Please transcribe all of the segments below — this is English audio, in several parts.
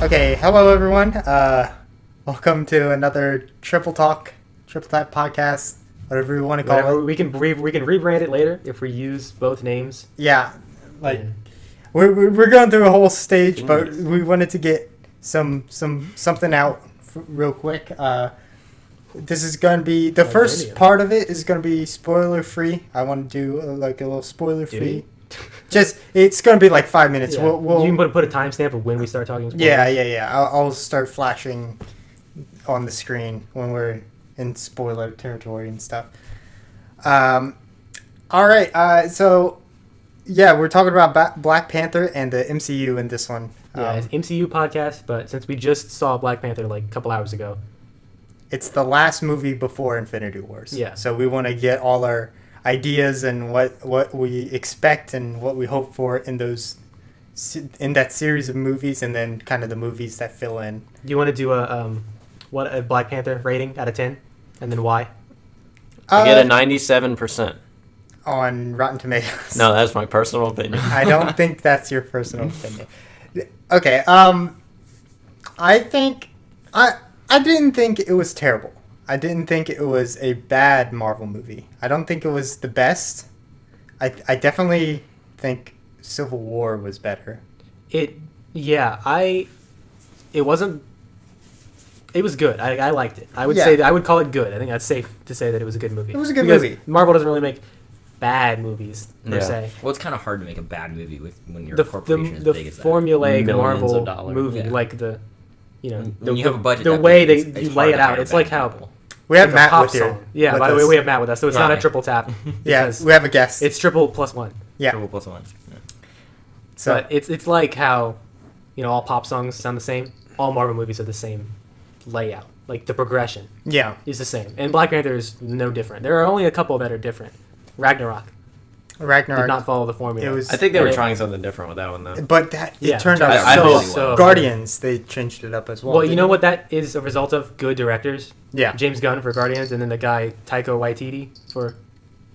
Okay, hello everyone. Welcome to another Triple Tap podcast, whatever you want to call it. We can rebrand it later if we use both names. Yeah, like we're going through a whole stage, but we wanted to get something out real quick. This is going to be the first part of it is going to be spoiler free. I want to do like a little spoiler free. Just it's going to be like 5 minutes. Yeah. We'll you can put a timestamp of when we start talking spoilers. Yeah. I'll start flashing on the screen when we're in spoiler territory and stuff. All right. So yeah, we're talking about Black Panther and the MCU in this one. Yeah, it's MCU podcast, but since we just saw Black Panther like a couple hours ago, it's the last movie before Infinity Wars. Yeah. So we want to get all our ideas and what we expect and what we hope for in that series of movies, and then kind of the movies that fill in. Do you want to do a Black Panther rating out of 10, and then why? I get a 97% on Rotten Tomatoes. No, that's my personal opinion. I don't think that's your personal opinion. Okay. I didn't think it was terrible. I didn't think it was a bad Marvel movie. I don't think it was the best. I definitely think Civil War was better. It was good. I liked it. I would say that I would call it good. I think that's safe to say that it was a good movie. It was a good movie. Marvel doesn't really make bad movies per se. Well, it's kind of hard to make a bad movie when you're a corporation as big as that. The formulaic Millions Marvel of dollars. movie, Yeah. like when you have a budget, the way it's you hard lay it to out. hire It's bad like how people. We have like Matt a pop with you. song. Yeah, with by the way, us. we have Matt with us, so it's not a Right. triple tap. Yeah, because we have a guest. It's triple plus one. Yeah. Triple plus one. Yeah. So But it's like how, all pop songs sound the same. All Marvel movies are the same layout. Like the progression yeah, is the same. And Black Panther is no different. There are only a couple that are different. Ragnarok did not follow the formula. It was- I think they were trying something different with that one, though. but it turned out I so. really so Guardians, they changed it up as well. Well, you know what that is a result of? Good directors. Yeah. James Gunn for Guardians, and then the guy Taika Waititi for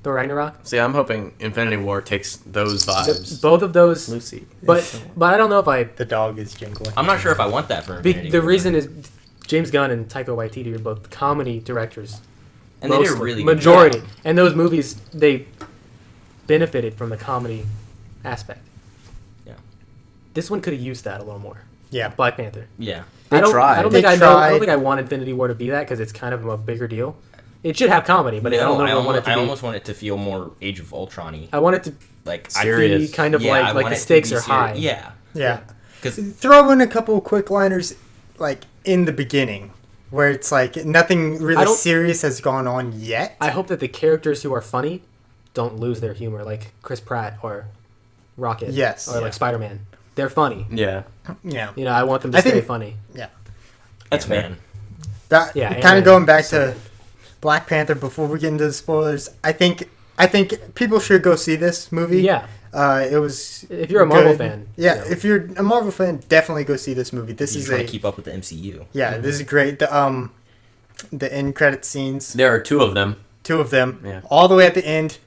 Thor Ragnarok. See, I'm hoping Infinity War takes those vibes. Both of those. Lucy. But I don't know if I. The dog is jingling. I'm not sure if I want that for Infinity The War. reason is James Gunn and Taika Waititi are both comedy directors. And they did a Mostly. really good majority. job. And those movies, they benefited from the comedy aspect. Yeah. This one could have used that a little more. Yeah. Black Panther. Yeah. They tried. I don't They think I tried. don't think I want Infinity War to be that because it's kind of a bigger deal. It should have comedy, but I don't know if I want it to I be. almost want it to feel more Age of Ultron-y. I want it to Like Serious. be kind of I like want the it to stakes be are high. Yeah. Yeah. Because Throw in a couple of quick liners, like in the beginning, where it's like nothing really don't- serious has gone on yet. I hope that the characters who are funny don't lose their humor, like Chris Pratt or Rocket. Yes. Or Yeah. like Spider-Man. They're funny. Yeah. Yeah. I want them to I stay think- funny. Yeah. That's fair. man. That Yeah, kind Ant-Man. of going back to Black Panther before we get into the spoilers. I think people should go see this movie. Yeah. It was. If you're a Marvel good. fan. Yeah, if you're a Marvel fan, definitely go see this movie. This You're is trying to keep up with the MCU. Yeah, this is great. The end credit scenes, There are two of them. 2 of them, Yeah. all the way at the end.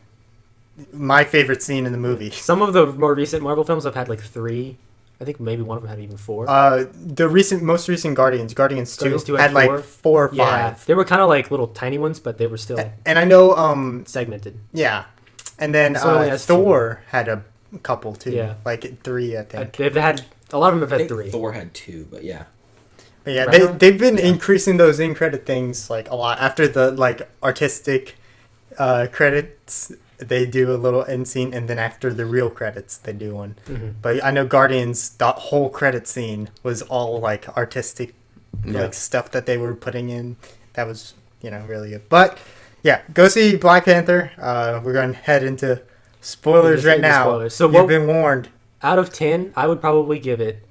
My favorite scene in the movie. Some of the more recent Marvel films have had like 3. I think maybe one of them had even 4. The most recent Guardians 2, Guardians 2 had had like 4. 4 or 5. Yeah. They were kind of like little tiny ones, but they were still And I know, segmented. yeah, and then This one only has Thor had a couple too. Yeah. like 3, I think. They've had a lot of them have I had think 3. Thor had 2, but yeah. But yeah, Ragnarok? they've been increasing those in credit things like a lot after the like artistic credits. They do a little end scene, and then after the real credits, they do one. Mm-hmm. But I know Guardians, the whole credit scene was all like artistic, Yeah. like stuff that they were putting in. That was really good. But yeah, go see Black Panther. We're going to head into spoilers Just right into now. spoilers. So You've been warned. Out of 10, I would probably give it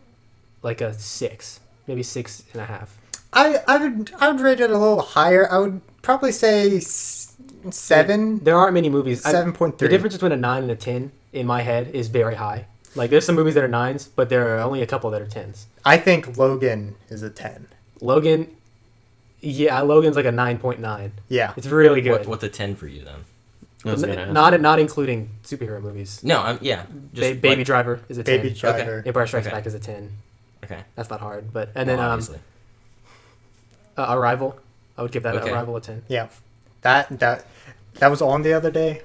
like a 6, maybe 6.5. I would rate it a little higher. I would probably say 7. There aren't many movies. 7.3. The difference between a 9 and a 10 in my head is very high. Like there's some movies that are 9s, but there are only a couple that are 10s. I think Logan is a 10. Logan's like a 9.9. Yeah. It's really good. What's a 10 for you then? I was gonna ask. Not including superhero movies. No, yeah. Just Baby like- Driver is a 10. Baby Driver. Empire Strikes Okay. Back is a 10. Okay. That's not hard, but and then Obviously. Arrival. I would give that Okay. Arrival a 10. Yeah, that was on the other day.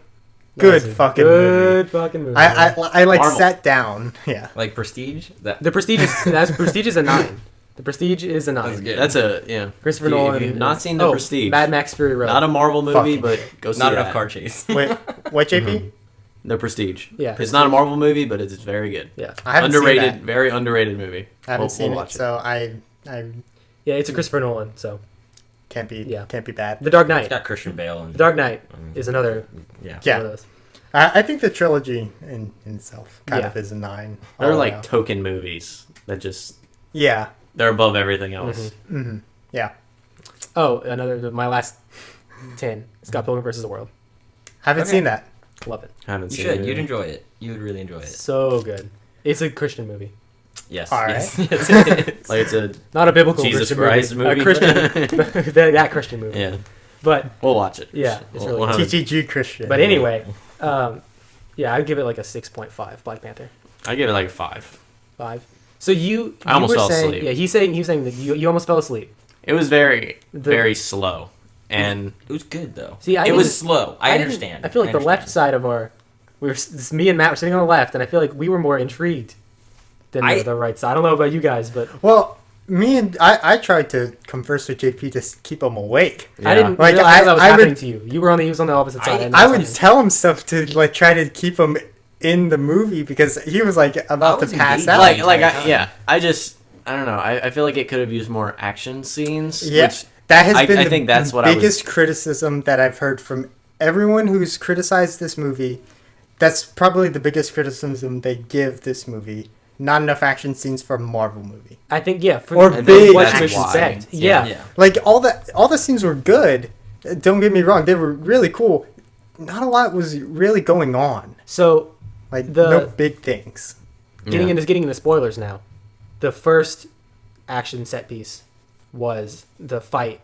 That Good was a fucking good movie. fucking movie. I like Marvel. sat down. Yeah. Like Prestige. That The Prestige is Prestige is a 9. The Prestige is a 9. That's good. That's a yeah. Christopher If Nolan. you've not seen The Prestige, Mad Max Fury Road. not a Marvel movie, Fucking but go see not that. enough car chase. Wait, what, JP? The Prestige. Yeah. It's not a Marvel movie, but it's very good. Yeah. I haven't Underrated, seen that. very underrated movie. I haven't We'll seen it, watch so I Yeah, it's a Christopher Nolan. So can't be Yeah. bad. The Dark It's Knight. got Christian Bale and The Dark Knight is another yeah. Yeah. one of those. I think the trilogy in itself kind Yeah. of is a 9. They're all like around. token movies that just Yeah. they're above everything else. Mm-hmm. Yeah. Oh, my last 10. Scott Pilgrim versus the World. Haven't Okay. seen that. Love it. Haven't You seen should. it. You'd enjoy it. You would really enjoy it. So good. It's a Christian movie. Yes. All yes. right. Yes, it is. Like it's a Not a biblical Jesus Christian Christ movie. movie. A Christian. that Christian movie. yeah. But We'll watch it. Yeah, it's really We'll have it. TTG Christian. but anyway, yeah, I'd give it like a 6.5. Black Panther. I give it like a 5. 5. So you I almost were fell saying, asleep. Yeah, he was saying that you almost fell asleep. It was very The- very slow, and It was good though. See, I it didn't- was slow. I didn't- understand. I feel like the left understand. side of me and Matt were sitting on the left, and I feel like we were more intrigued than the right side. I don't know about you guys, but Well, I tried to converse with JP to keep him awake. I didn't Like, realize that was I happening would- to you. He was on the opposite side. didn't I know would something. tell him stuff to like try to keep him in the movie because he was like about I to was pass engaged. out. I don't know. I feel like it could have used more action scenes. Yeah, Which that has I- been I the think that's what I was- biggest criticism that I've heard from everyone who's criticized this movie. That's probably the biggest criticism they give this movie. Not enough action scenes for a Marvel movie. I think for Or I think big what you that's why. expect. Yeah. Yeah. Like all the scenes were good. Don't get me wrong, they were really cool. Not a lot was really going on. So Like The- no big things. getting into spoilers now. The first action set piece was the fight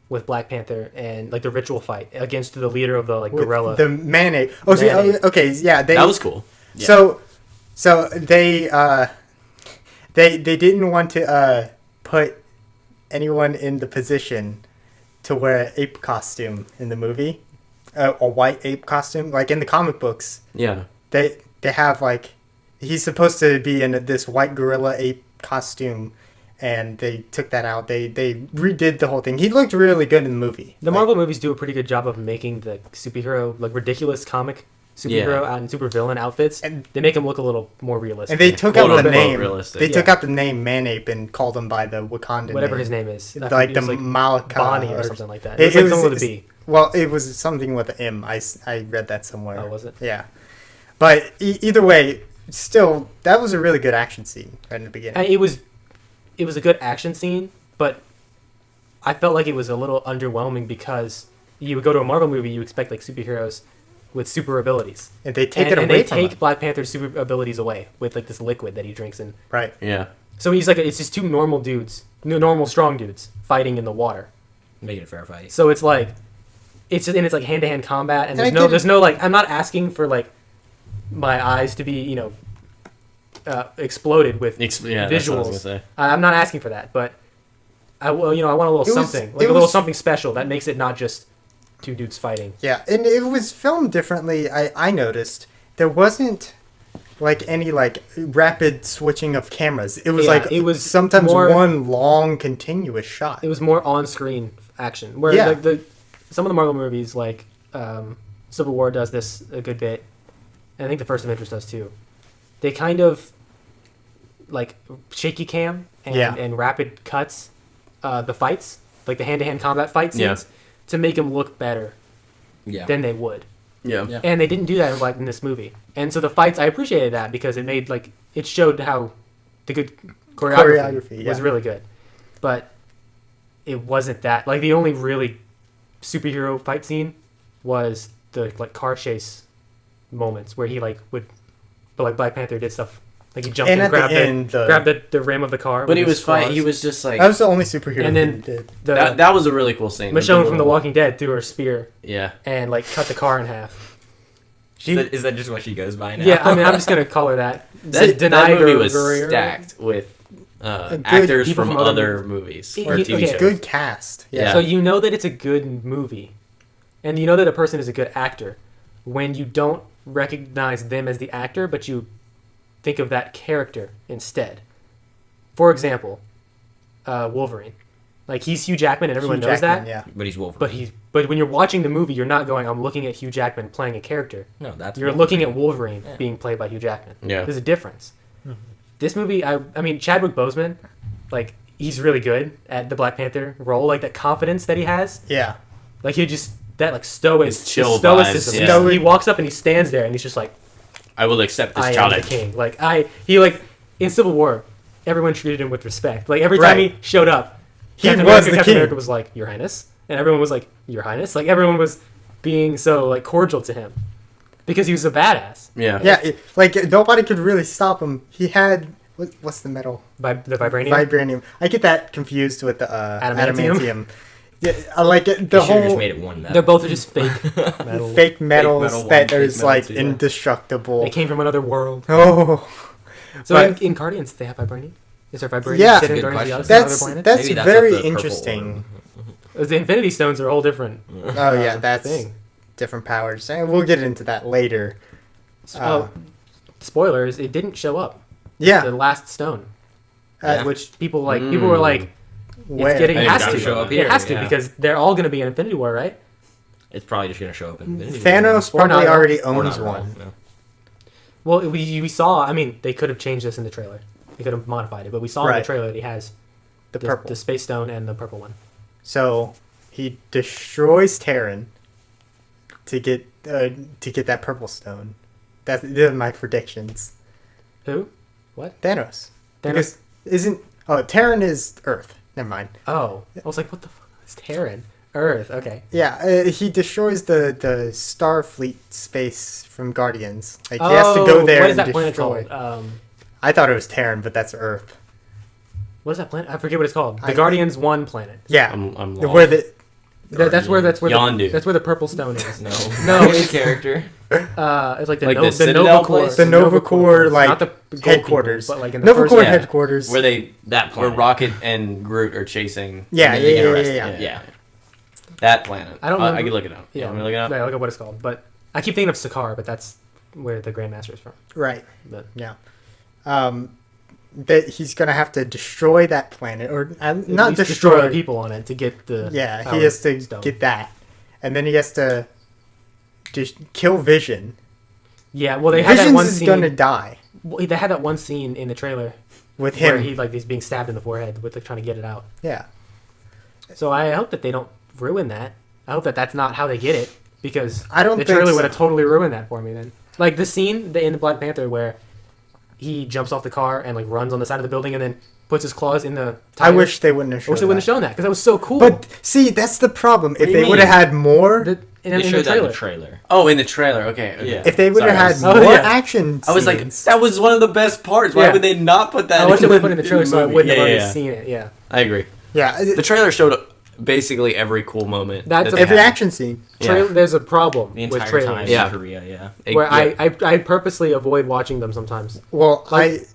with Black Panther and like the ritual fight against the leader of the like With gorilla. the man-ape. Oh, see, Man-ape. okay, yeah. that was cool. So they didn't want to put anyone in the position to wear an ape costume in the movie, a white ape costume. Like in the comic books, Yeah. they have like he's supposed to be in this white gorilla ape costume, and they took that out. They redid the whole thing. He looked really good in the movie. The Like, Marvel movies do a pretty good job of making the superhero like ridiculous comic superhero and supervillain outfits. And- They make them look a little more realistic. and they took Quote out the unquote name. realistic. They took Yeah. out the name Man-Ape and called him by the Wakandan whatever name. his name is. I Like think the it was, Malika Bonnie or something like that. It- It's like it was- something with a B. Well, it was something with an M. I read that somewhere. Oh, was it? Yeah. But either way, still, that was a really good action scene right in the beginning. It was a good action scene, but I felt like it was a little underwhelming because you would go to a Marvel movie, you expect like superheroes with super abilities. And they take it and away they from take him. Black Panther's super abilities away with like this liquid that he drinks in. Right. Yeah. So he's like it's just two normal dudes, normal strong dudes fighting in the water. Make it a fair fight. So it's like it's like hand to hand combat, and And I there's didn't- no like I'm not asking for like my eyes to be exploded with Yeah. That's what I was visuals. gonna say. I'm not asking for that, but I want a little It was- something, like it a little was- something special that makes it not just two dudes fighting. Yeah. And it was filmed differently, I noticed. There wasn't like any like rapid switching of cameras. It was Yeah, like it was sometimes more- one long continuous shot. It was more on-screen action, where Yeah. like some of the Marvel movies, like Civil War, does this a good bit, and I think the first Avengers does too. They kind of like shaky cam and, Yeah. and rapid cuts, the fights, like the hand-to-hand combat fight Yeah. scenes, to make them look better Yeah. than they would. Yeah. Yeah. And they didn't do that in this movie. And so the fights, I appreciated that because it made it showed how the good choreography was yeah. really good. But it wasn't that the only really superhero fight scene was the car chase moments where he would, but Black Panther did stuff like he jumped And and, at the end, grabbed the rim of the car. But with he his was fighting. claws. He was just like That was the only superhero And he then did. that was a really cool scene. Michonne from The little- Walking Dead threw her spear Yeah. and cut the car in half. Is that just what she goes by now? Yeah, I mean, I'm just gonna call her that. That Denai movie was Guerrero. stacked with actors people from from other other movies or Okay. TV shows. Good cast. Yeah. So you know that it's a good movie, and you know that a person is a good actor when you don't recognize them as the actor, but you think of that character instead. For example, Wolverine. Like, he's Hugh Jackman, and everyone Hugh knows Jackman, that. Yeah. But he's Wolverine. But when you're watching the movie, you're not going, "I'm looking at Hugh Jackman playing a character." No, that's You're looking at Wolverine Yeah. being played by Hugh Jackman. Yeah. There's a difference. This movie, I mean, Chadwick Boseman, like, he's really good at the Black Panther role. Like, that confidence that he has. Yeah. Like, he just, that, like, stoic, His chill stoicism. vibes, yeah. He walks up and he stands there and he's just like, I will accept this "I am the challenge. king." Like, in Civil War, everyone treated him with respect. Like, every time Right. he showed up, He Captain was the Captain king. America was like, "Your Highness," and everyone was like, "Your Highness." Like, everyone was being so, like, cordial to him because he was a badass. Yeah. Yeah. Like nobody could really stop him. He had what's the metal? The vibranium. Vibranium. I get that confused with the Adamantium. adamantium. Yeah, I like it. They The should have just whole made it one metal. They're both just fake metal. fake metals metal one, that fake is metal like two, yeah. indestructible. They came from another world. Oh, So But- in Guardians, they have vibranium. Is there vibranium Yeah. sitting in Good Guardians of the question. Galaxy on other that's planets? that's Maybe that's very what the purple interesting. The Infinity Stones are a whole different Oh yeah, that's thing. different powers, and we'll get into that later. Oh, spoilers! It didn't show up. Yeah, The last stone, Yeah. which people were like, where? it's getting, Hey, it has gotta to show up It here, has to yeah. because they're all going to be in Infinity War, right? It's probably just gonna show up in Infinity Thanos Or probably not. already War. Or owns not at all, one. no. Well, we saw. I mean, they could have changed this in the trailer. They could have modified it, but we saw in Right. the trailer that he has The purple. the space stone and the purple one. So he destroys Terran to get that purple stone. They're my predictions. Who? What? Thanos. Thanos? Because Terran is Earth. Never mind. Oh, I was like, what the fuck is Terran? Earth. Okay. Yeah, he destroys the Starfleet space from Guardians. Like he has to go there What is and that planet destroy. called? I thought it was Terran, but that's Earth. What is that planet? I forget what it's called. The I- Guardians 1 planet. Yeah, I'm where the That's where Yondu. that's where the purple stone is. No, No, it's it's- a character. It's like the, Like no, the the Citadel Nova place? Corps. The Nova Corps, like, not the gold headquarters. people, but like in the Nova first Corps yeah. headquarters. where they That where planet. Rocket and Groot are chasing. Yeah, and then they yeah, get yeah, arrested. yeah, yeah. That planet. I don't I remember- can look it up. Yeah, Want me to look it up? Yeah, look at what it's called. But I keep thinking of Sakaar, but that's where the Grandmaster is from. Right. But Yeah. That he's gonna have to destroy that planet, or at not least destroy. the people on it to get the Yeah, power he has to stone. get that, and then he has to just kill Vision. Yeah, well they had that Vision's one is scene. gonna die Well, they had that one scene in the trailer with where him. he like he's being stabbed in the forehead with like trying to get it out. Yeah. So I hope that they don't ruin that. I hope that that's not how they get it because I don't the think trailer so. would have totally ruined that for me then. Like the scene in the Black Panther where he jumps off the car and like runs on the side of the building and then puts his claws in the tire. I wish they wouldn't have I shown wish they wouldn't have that. shown that because that was so cool. But see, that's the problem. If do you they mean? would have had more, in They the showed that in trailer. the trailer. Oh, in the trailer. Okay. Yeah. if they would Sorry, have I had was- Oh, more yeah. action, I was like, scenes, that was one of the best parts. Why Yeah. would they not put that? I wish they in would put it in the trailer so I movie? wouldn't have Yeah, already yeah. seen it. Yeah, I agree. yeah, The trailer showed basically every cool moment. That's that they every had. action scene. There's a problem The with entire trailers time Yeah. in Korea, yeah. where Yeah. I purposely avoid watching them sometimes Well, Like-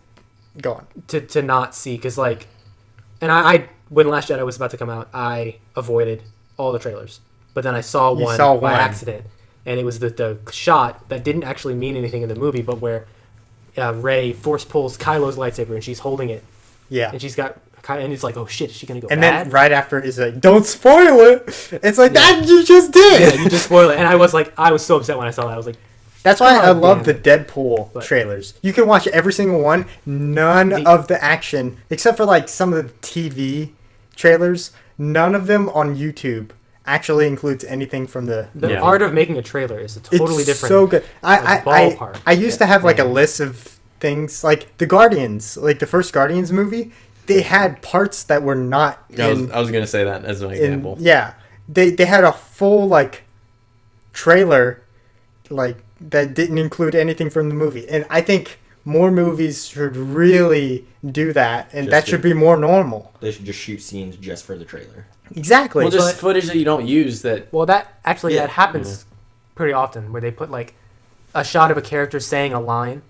go on. to not see because like, and I when Last Jedi was about to come out, I avoided all the trailers, but then I saw You one saw by one. accident, and it was the shot that didn't actually mean anything in the movie, but where Rey force pulls Kylo's lightsaber and she's holding it, Yeah. and she's got and it's like, oh shit, is she gonna go And bad? then right after it is like, don't spoil it. It's like Yeah. that you just did. Yeah, you just spoil it, and I was so upset when I saw that. I was like, That's why I God love the damn Deadpool But- trailers. You can watch every single one. None of the action, except for like some of the TV trailers, none of them on YouTube actually includes anything from the. the Yeah. art of making a trailer is totally It's different. so good. like, ballpark. I used to have like a list of things like the Guardians, like the first Guardians movie. They had parts that were not I was in gonna say that as an example. yeah, they had a full like trailer like that didn't include anything from the movie, and I think more movies should really do that, and Just that do- should be more normal. They should just shoot scenes just for the trailer. Exactly. Well, just But- footage that you don't use that. Well, that actually Yeah. that happens pretty often, where they put like a shot of a character saying a line,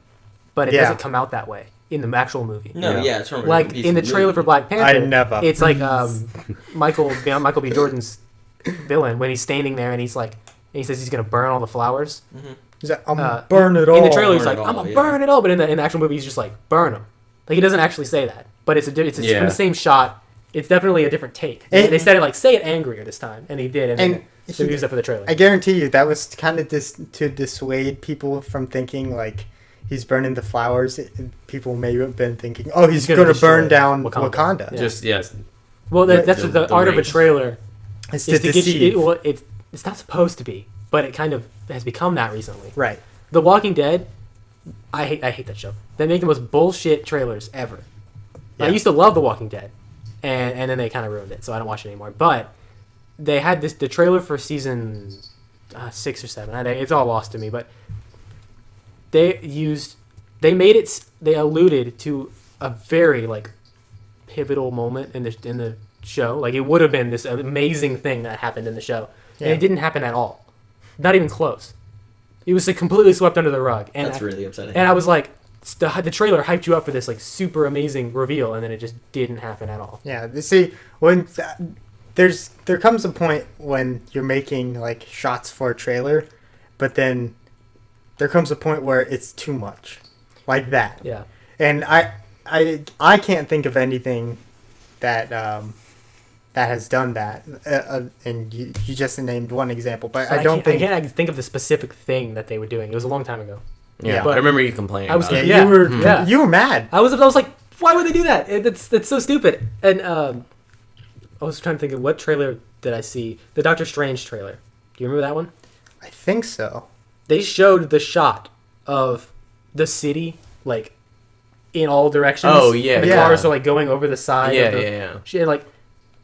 but it Yeah. doesn't come out that way. in the actual movie. No, yeah, it's from like in the trailer for Black Panther. I never. It's like Michael B. Jordan's villain when he's standing there and he's like, and he says he's gonna burn all the flowers. Mm-hmm. He's like, I'm gonna burn it all. In the trailer, he's like, Burn it I'm all, gonna yeah. burn it all. But in the actual movie, he's just like, burn them. Like he doesn't actually say that, but it's from the same shot. It's definitely a different take. They said it like, say it angrier this time, and he did, and then they used that for the trailer. I guarantee you that was kind of to dissuade people from thinking like he's burning the flowers. People may have been thinking, oh, he's gonna burn down Wakanda. Yeah. Just yes. Well, that's what the art of a trailer It's is to to get deceive. you. It's not supposed to be, but it kind of has become that recently. Right. The Walking Dead, I hate that show. They make the most bullshit trailers ever. Yeah. I used to love The Walking Dead, and then they kind of ruined it, so I don't watch it anymore. But they had the trailer for season 6 or 7. It's all lost to me, but they alluded to a very like pivotal moment in the show. Like it would have been this amazing thing that happened in the show, and it didn't happen at all. Not even close. It was like completely swept under the rug. And That's really upsetting. And I was like, the trailer hyped you up for this like super amazing reveal, and then it just didn't happen at all. Yeah. See, when there comes a point when you're making like shots for a trailer, but then there comes a point where it's too much, like that. Yeah. And I can't think of anything that that has done that. And you just named one example, but I can't think of the specific thing that they were doing. It was a long time ago. Yeah, but I remember you complaining. I was about it. Yeah, Yeah. you were mad. I was like, why would they do that? That's so stupid. And I was trying to think of what trailer did I see? The Doctor Strange trailer. Do you remember that one? I think so. They showed the shot of the city like in all directions. Oh, yeah, And the yeah. cars are like going over the side. Yeah, of the, and like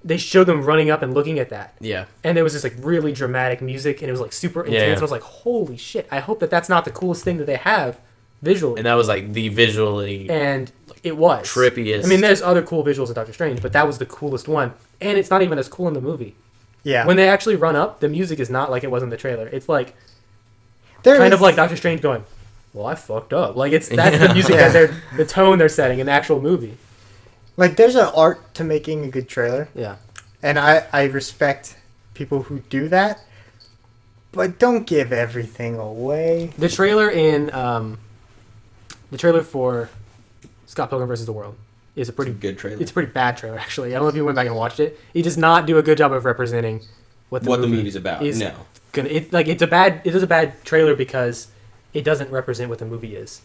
they showed them running up and looking at that. Yeah. And there was this like really dramatic music, and it was like super intense. Yeah. And I was like, holy shit! I hope that's not the coolest thing that they have visually. And that was like the visually And it was trippiest. I mean, there's other cool visuals in Doctor Strange, but that was the coolest one. And it's not even as cool in the movie. Yeah. When they actually run up, the music is not like it was in the trailer. It's like There kind is- of like Doctor Strange going, "Well, I fucked up." Like that's the music that the tone they're setting in the actual movie. like there's an art to making a good trailer, Yeah. and I respect people who do that, but don't give everything away. The trailer for Scott Pilgrim vs. the World is a pretty good trailer. It's a pretty bad trailer, actually. I don't know if you went back and watched it. He does not do a good job of representing what the movie's about. No. It is a bad trailer because it doesn't represent what the movie is.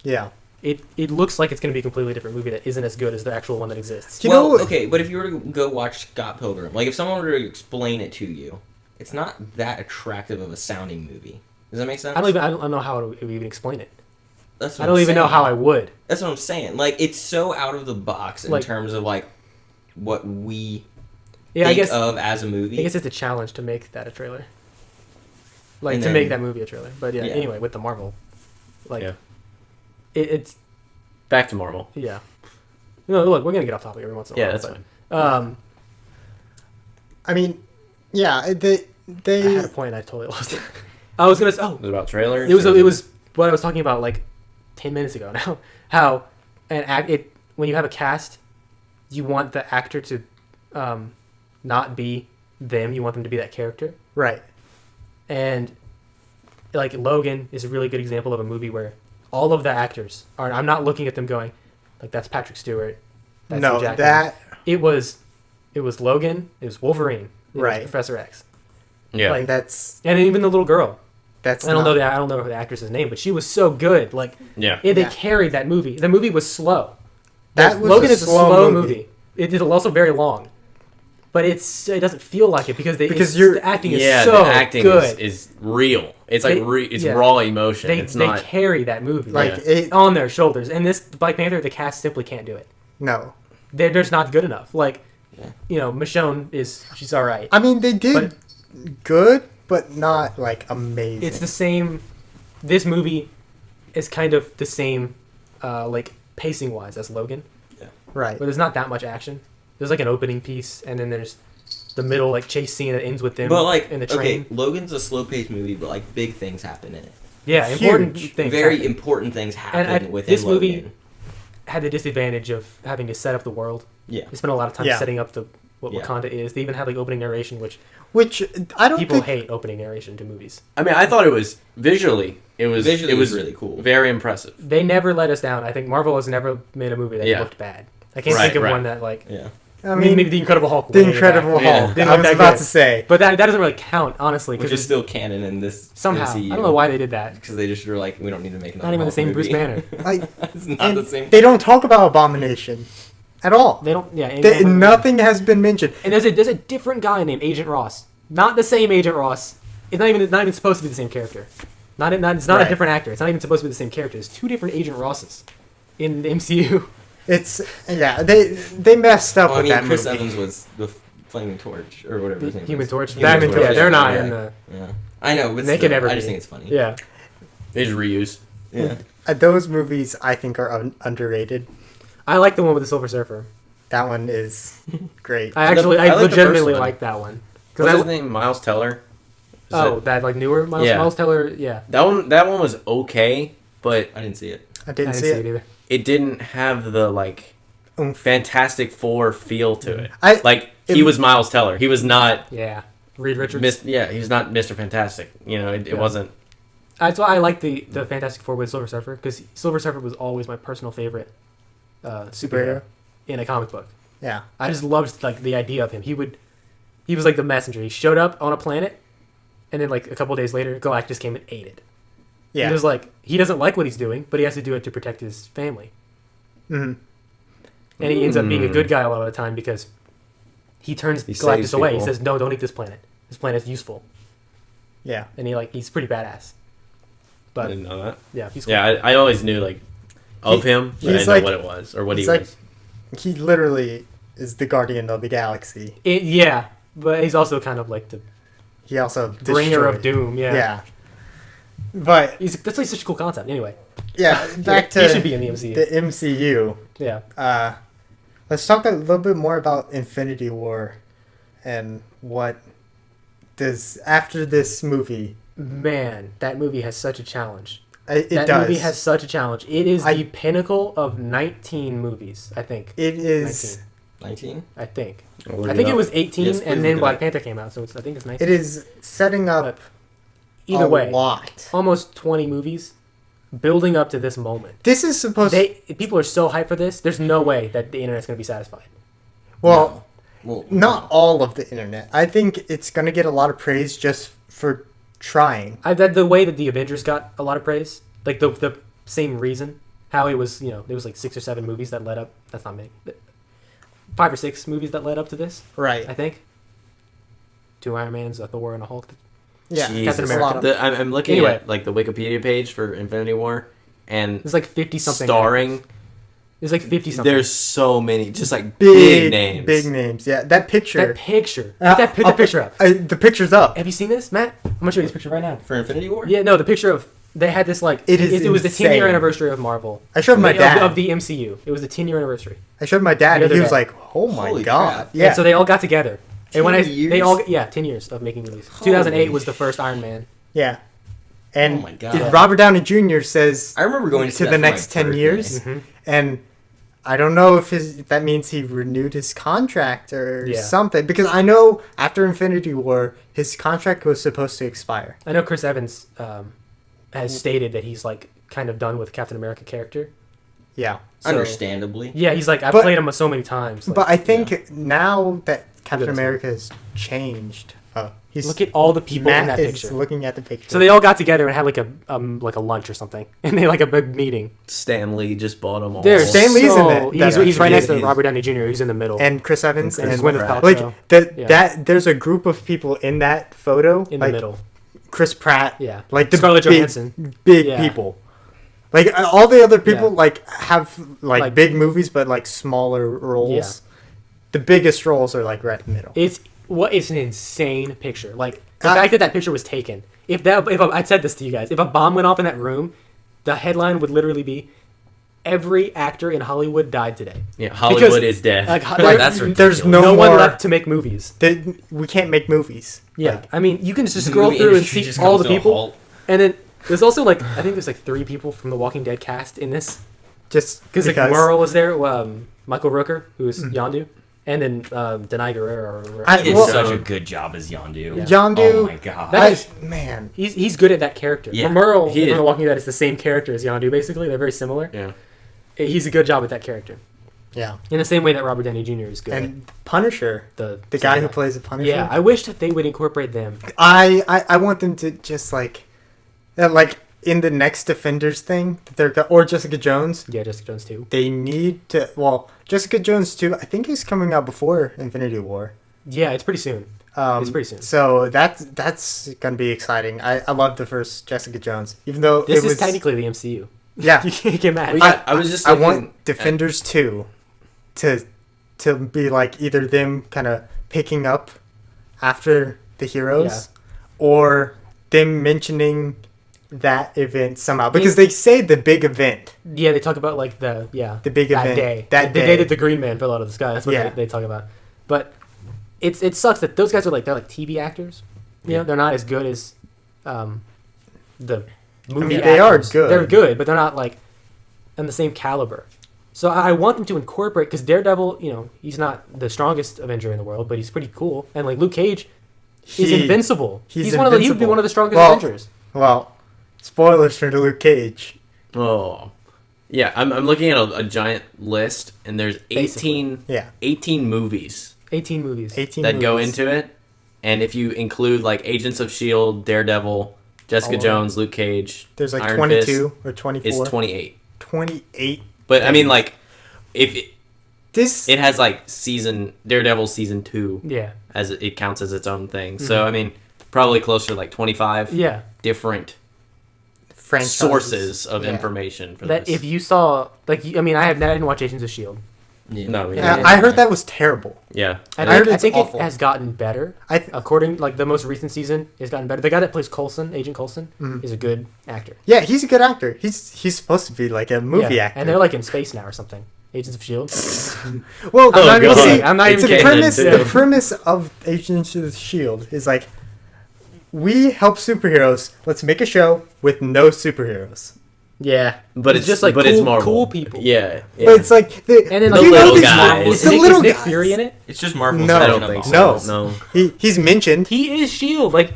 Yeah. It looks like it's going to be a completely different movie that isn't as good as the actual one that exists. You know- Okay, but if you were to go watch Scott Pilgrim, like if someone were to explain it to you, it's not that attractive of a sounding movie. Does that make sense? I don't know how to even explain it. That's what I don't I'm even know saying. how I would. That's what I'm saying. Like it's so out of the box in Like- terms of like what we Yeah, I think guess of as a movie. I guess it's a challenge to make that a trailer. Like And to then- make that movie a trailer. But yeah, Yeah. anyway, with the Marvel, like Yeah. it's Back to Marvel. yeah. No, look, we're gonna get off topic every once in a Yeah, while. that's but, fine. I mean, yeah, I they had a point and I totally lost it. I was gonna say, Was it about trailers? it was what I was talking about like 10 minutes ago now. How when you have a cast, you want the actor to not be them. You want them to be that character. right. And like Logan is a really good example of a movie where all of the actors are. I'm not looking at them going, like that's Patrick Stewart. That's No, Hugh Jackman. that It was Logan. It was Wolverine. It Right. was Professor X. Yeah. like- that's And even the little girl. that's I don't know not- I don't know the actress's name, but she was so good. Like yeah. they Yeah. carried that movie. The movie was slow. That Like, was Logan a is a slow slow movie. movie. It is also very long, but it doesn't feel like it because the acting is Yeah, so the acting good. is real. It's like it's yeah. raw emotion. They It's not. carry that movie like Yeah. it. on their shoulders, and this Black Panther, the cast simply can't do it. No, They're just not good enough. Like, Michonne she's all right. I mean they did good, but not like amazing. It's the same. This movie is kind of the same, like pacing wise as Logan, right. but there's not that much action. There's like an opening piece, and then there's the middle like chase scene that ends with them but like in the train. okay, Logan's a slow paced movie, but like big things happen in it. Yeah, important Huge. things. Very happen. important things happen And within this Logan. movie- had the disadvantage of having to set up the world. Yeah. They spent a lot of time Yeah. setting up what Wakanda is. They even had like opening narration, which I don't people think hate opening narration to movies. I mean, I thought it was visually. It was really cool. Very impressive. They never let us down. I think Marvel has never made a movie that looked bad. I can't think of one that like. Yeah. I mean, maybe the Incredible Hulk. The Incredible Hulk. Didn't I look was that about good. to say, but that doesn't really count, honestly, Which is still canon in this somehow. MCU. I don't know why they did that. Because they just were like, we don't need to make another Not even the Hulk same movie. Bruce Banner. It's not and the same. they don't talk about Abomination at all. They don't. Yeah. Nothing has been mentioned. And there's a different guy named Agent Ross. Not the same Agent Ross. It's not even supposed to be the same character. It's not a different actor. It's not even supposed to be the same character. It's two different Agent Rosses in the MCU. They messed up with that Chris movie. Evans was the Flaming Torch or whatever his name Human was. Torch. Human Torch, Yeah, they're not yeah. in the. Yeah. I know, but They still, can never I just be. think it's funny. Yeah. They just reused. Yeah. Those movies, I think, are underrated. I like the one with the Silver Surfer. That one is great. I like the legitimately first one. like that one. What's his name? Miles Teller. That like newer Miles Teller. Yeah. That one was okay, but I didn't see it. I I didn't see it. either. it didn't have the like Oomph. Fantastic Four feel to it. It- He was Miles Teller. He was not. Yeah. Reed Richards. He's not Mr. Fantastic. It wasn't. That's why I like the Fantastic Four with Silver Surfer, because Silver Surfer was always my personal favorite superhero in a comic book. Yeah. I just loved like the idea of him. He was like the messenger. He showed up on a planet, and then like a couple days later, Galactus came and ate it. Yeah. It was like he doesn't like what he's doing, but he has to do it to protect his family. Mhm. And he ends up being a good guy a lot of the time because he turns He Galactus saves away. people. He says, "No, don't eat this planet. This planet's useful." Yeah. And he's pretty badass. I But didn't know that. yeah, he's cool. Yeah, I always knew like of him, but I he's didn't like- know what it was or what he he's like- was. He literally is the guardian of the galaxy. Yeah, but he's also kind of like the He also bringer of destroyed- doom. Yeah. Yeah. But That's like such a cool concept. Anyway, yeah, back to he should be in the MCU. the MCU. Yeah. Let's talk a little bit more about Infinity War and what does after this movie. Man, that movie has such a challenge. It That does. movie has such a challenge. It is the pinnacle of 19 movies, I think. It is. 19? I think. I'll look I think up. it was 18, Yes, please and then look it Black up. Panther came out, so I think it's 19. It is setting up Either a way, lot. almost 20 movies building up to this moment. This is supposed. People are so hyped for this. There's no way that the internet's going to be satisfied. Well, Well, not all of the internet. I think it's gonna get a lot of praise just for trying. The way that the Avengers got a lot of praise, like the same reason, how it was, there was like 6 or 7 movies that led up. That's not many. 5 or 6 movies that led up to this, Right. I think. 2 Iron Mans, a Thor, and a Hulk. Yeah. Jesus. Captain America. A lot of- I'm looking Anyway. at like the Wikipedia page for Infinity War, and There's like 50 something. starring. There's like 50 something. There's so many, just like big names. Big names. Yeah. That picture. that picture. Uh, Put that picture up. The picture's up. Have you seen this, Matt? I'm gonna show you this picture right now. For Infinity War? Yeah, no, the picture of they had this like It is it was the 10-year insane. anniversary of Marvel. I showed my dad. of the MCU. It was the 10-year anniversary. I showed my dad, The and he other was day. like, "Oh my Holy god!" crap. Yeah. And so they all got together. And when 10 they all years? 10 years of making movies. Holy 2008 was the first Iron Man. Yeah. And Oh my God. Robert Downey Jr. says I remember going to see to that the for my next 10 birthday. years, Mhm. and I don't know if that means he renewed his contract or Yeah. something, because I know after Infinity War, his contract was supposed to expire. I know Chris Evans has stated that he's like kind of done with Captain America character. Yeah. So- Understandably. Yeah, he's like I've But- played him so many times. Like, But I think now that Captain this one. America has changed, he's look at all the people in Matt that is picture. looking at the picture. So they all got together and had like a lunch or something, and they like a big meeting. Stan Lee just bought them all. There's Stan Lee's in it. He's right next to He's- Robert Downey Jr. Who's in the middle. and Chris Evans And and, Chris Gwyneth Pratt. Paltrow like Yeah. that. There's a group of people in that photo in the like middle. Chris Pratt, Yeah, like the Scarlett big, Johansson. big Yeah. people. Like all the other people, Yeah. like have like, Like- big movies, but like smaller roles. Yeah. The biggest roles are like right in the middle. It's an insane picture. Like the I- fact that picture was taken. If I said this to you guys, if a bomb went off in that room, the headline would literally be, "Every actor in Hollywood died today." Yeah, Hollywood Because, is dead. like, That's ridiculous. there's No one more- left to make movies. We can't make movies. Yeah, Like, I mean, you can just The scroll movie through and industry see just all comes the to a people, halt. and then there's also like I think there's like 3 people from the Walking Dead cast in this. just because like Merle was there, Michael Rooker, who's Yondu, and then Denai Guerrero. He did such a good job as Yondu. Yeah. Yondu. Oh my god. Man, he's good at that character. Yeah, Merle, he if is. you're Walking Dead, is the same character as Yondu. Basically, they're very similar. Yeah. He's a good job at that character. yeah. In the same way that Robert Downey Jr. is good. And Punisher, the guy who plays the Punisher. Yeah, I wish that they would incorporate them. I want them to just like in the next Defenders thing that or Jessica Jones. Yeah, Jessica Jones too. They need to. Well, Jessica Jones too. I think is coming out before Infinity War. Yeah, it's pretty soon. It's pretty soon. So that's gonna be exciting. I love the first Jessica Jones, even though This it was is technically the MCU. yeah. You can't get mad. I was just I looking want Defenders 2 to be like either them kind of picking up after the heroes or them mentioning that event somehow because they say the big event. Yeah, they talk about like the big that event day. that the day day that the Green Man fell out of the sky. That's what Yeah. they talk about. But it sucks that those guys are they're like TV actors. You know, they're not as good as the movie actors. they are good. They're good, but they're not like on the same caliber. So I want them to incorporate because Daredevil, you know, he's not the strongest Avenger in the world, but he's pretty cool. And like Luke Cage is invincible. He's one of the, he would be one of the strongest Avengers. Well, spoilers for Luke Cage. Oh, yeah. I'm looking at a giant list, and there's 18 movies 18 movies. 18 that go movies. into it, and if you include like Agents of Shield, Daredevil, Jessica Jones, Luke Cage, There's like Iron 22 Fist, or 24. it's 28. 28. But I mean, like, if This it has like Daredevil season 2 Yeah. as it counts as its own thing. So I mean, probably closer to like 25 Yeah. different franchise sources of information for That this. if you saw like I mean I didn't watch Agents of Shield. No, Yeah. I heard that was terrible. yeah. And I heard I it's think awful. it has gotten better. According like the most recent season has gotten better. The guy that plays Coulson, Agent Coulson, is a good actor. Yeah, he's a good actor. He's supposed to be like a movie actor. And they're like in space now or something. Agents of Shield. well, Oh, I'm not God. see, I'm not It's even a kidding. premise- the premise of Agents of Shield is like we help superheroes. Let's make a show with no superheroes. Yeah, But it's just like but cool, it's Marvel. cool people. Yeah. But it's like And then The like little Nick- guys. Is The Nick, little is Nick guys. Fury in it? It's just Marvel's No. I version don't of think Marvel. so. No. No. he's mentioned. He is Shield. Like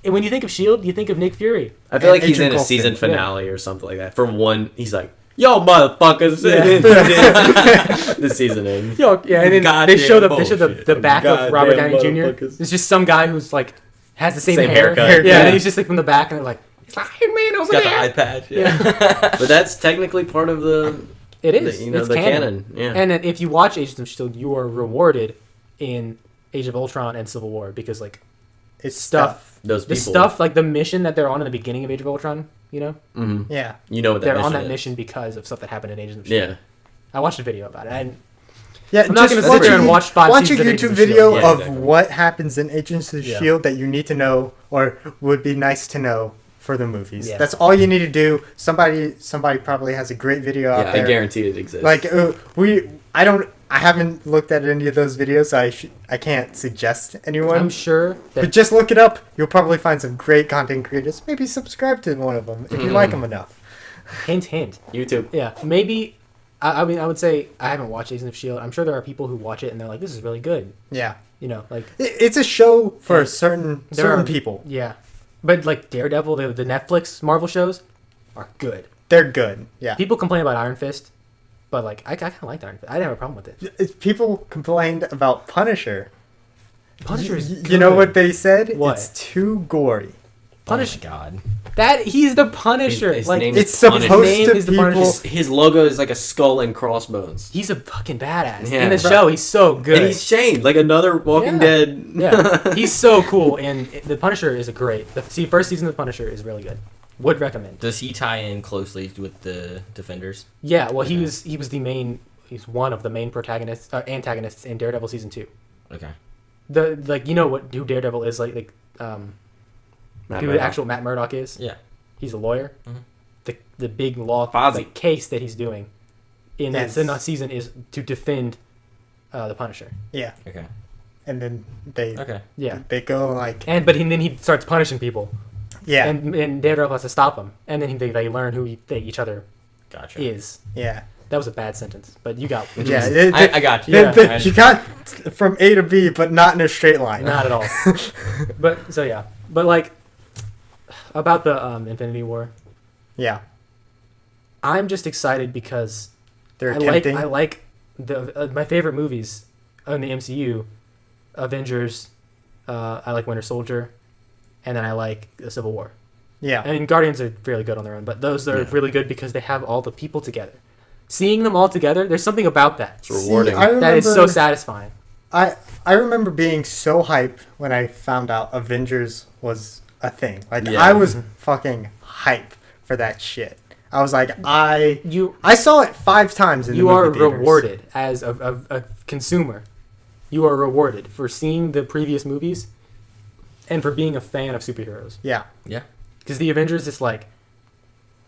and when you think of Shield, you think of Nick Fury. I feel like he's Agent in a Coulson. season finale or something like that. From one, he's like, "Yo, motherfuckers!" The season ends. Yo, yeah, and then Goddamn they show the bullshit. back of Robert Downey Goddamn Jr. motherfuckers. It's just some guy who's like has the same haircut. Yeah, Yeah. and he's just like from the back, and they're like, "It's like Iron Man over He's got the there." eye patch. Yeah. But that's technically part of the It is. you know, it's the canon. canon. Yeah. And then if you watch Agents of Shield, you are rewarded in Age of Ultron and Civil War because like It's stuff. Those The people. stuff like the mission that they're on in the beginning of Age of Ultron, you know, Mhm. Yeah. You know what that they're mission on that is. mission because of stuff that happened in Agents of Shield. Yeah. I watched a video about it. And Yeah, I'm not just gonna watch sit there a- and watch 5 watch a seasons of YouTube Agents of video S.H.I.E.L.D. Yeah, of exactly. what happens in Agents of Yeah. Shield that you need to know or would be nice to know for the movies. Yeah. That's all you need to do. Somebody probably has a great video out Yeah, there. I guarantee it exists. Like I haven't looked at any of those videos, so I can't suggest anyone. I'm sure But that just look it up. You'll probably find some great content creators. Maybe subscribe to one of them if you like them enough. hint. YouTube. Yeah, maybe. I mean, I would say I haven't watched Agents of Shield. I'm sure there are people who watch it and they're like, "This is really good." Yeah, You know, like it's a show for Yeah. certain There are- people. yeah, but like Daredevil, the Netflix Marvel shows are good. They're good. Yeah. People complain about Iron Fist, but like I kind of liked Iron Fist. I didn't have a problem with it. People complained about Punisher. Punisher is You know good. what they said? What? It's too gory. Punisher. Oh my god. That he's the Punisher. His like name It's is Punisher. supposed His name to is the people. Punisher. His logo is like a skull and crossbones. he's a fucking badass. Yeah. In the show, he's so good. And he's Shane, like another Walking Yeah. Dead. Yeah, he's so cool, and the Punisher is a great. First season of the Punisher is really good. Would recommend. Does he tie in closely with the Defenders? Yeah, well, he was the main. He's one of the main protagonists, antagonists in Daredevil season 2. Okay. You know who Daredevil is like Matt who Murdock. the actual Matt Murdock is. Yeah. He's a lawyer. Mhm. The big law Fozzie. case that he's doing in Yes. that season is to defend the Punisher. Yeah. Okay. And then they Okay. Yeah, they go like but then he starts punishing people. yeah. And Daredevil has to stop him, and then they learn who they each other Gotcha. is. Yeah. That was a bad sentence, but you got. Yeah. I got you. Yeah. You got from A to B, but not in a straight line. Not at all. But so yeah, but like about the Infinity War, Yeah. I'm just excited because They're attempting. I like the my favorite movies in the MCU, Avengers. I like Winter Soldier, and then I like the Civil War. Yeah. I mean, Guardians are fairly good on their own, but those are really good because they have all the people together. Seeing them all together, there's something about that. It's rewarding. That is so satisfying. I remember being so hyped when I found out Avengers was a thing. Like I was fucking hyped for that shit. I was like, I saw it 5 times in the movie theaters. You are rewarded as a consumer. You are rewarded for seeing the previous movies and for being a fan of superheroes. Yeah. Yeah. Because the Avengers is like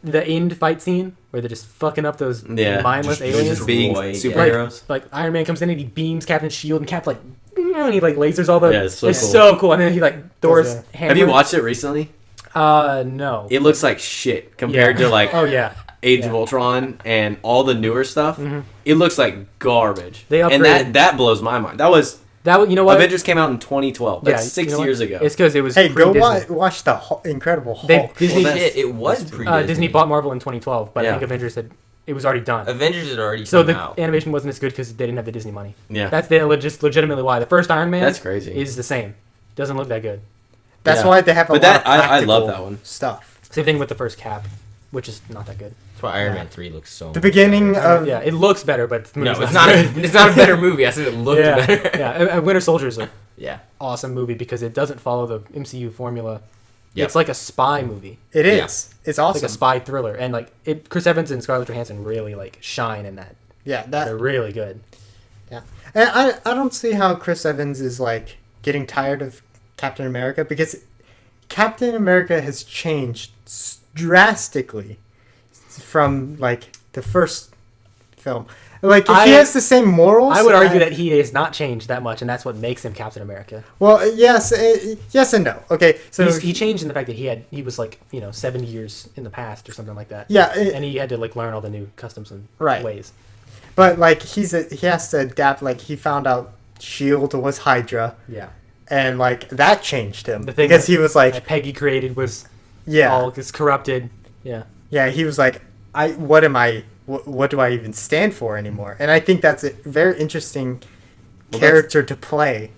the end fight scene where they're just fucking up those mindless aliens. Just being superheroes. Like Iron Man comes in and he beams Captain's shield and Cap like and he like lasers all the. Yeah, it's cool. so cool. And then he like Thor's hammer. Have you watched it recently? No. It looks like shit compared to like Age of Ultron and all the newer stuff. Mm-hmm. It looks like garbage. They upgraded. And that blows my mind. You know what? Avengers came out in 2012. That's 6 years ago. It's because it was. Hey, go pre-Disney. watch the Incredible Hulk. Disney it was pre-Disney. Disney bought Marvel in 2012, but I think Avengers it was already done. Avengers had already so come the out. animation wasn't as good because they didn't have the Disney money. Yeah, that's legitimately why the first Iron Man. That's crazy. Is the same. Doesn't look that good. That's why they have a lot of I love that one. Stuff. Same thing with the first Cap, which is not that good. That's why Iron Man 3 looks so. The beginning of it looks better, but the no, it's not. It's not a better movie. I said it looked better. Yeah, Winter Soldier is a awesome movie because it doesn't follow the MCU formula. Yep. It's like a spy movie. It is. Yeah. It's awesome. It's like a spy thriller, and like Chris Evans and Scarlett Johansson really like shine in that. Yeah, they're really good. Yeah, and I don't see how Chris Evans is like getting tired of Captain America because Captain America has changed drastically from like the first film. Like if he has the same morals. I would argue that he has not changed that much, and that's what makes him Captain America. Well, yes and no. Okay, so he changed in the fact that he was like 70 years in the past or something like that. Yeah, and he had to like learn all the new customs and ways. But like he has to adapt. Like he found out Shield was Hydra. Yeah. And like that changed him the thing because he was like that Peggy created was all is corrupted. Yeah. Yeah, he was like, what am I? What do I even stand for anymore? And I think that's a very interesting character to play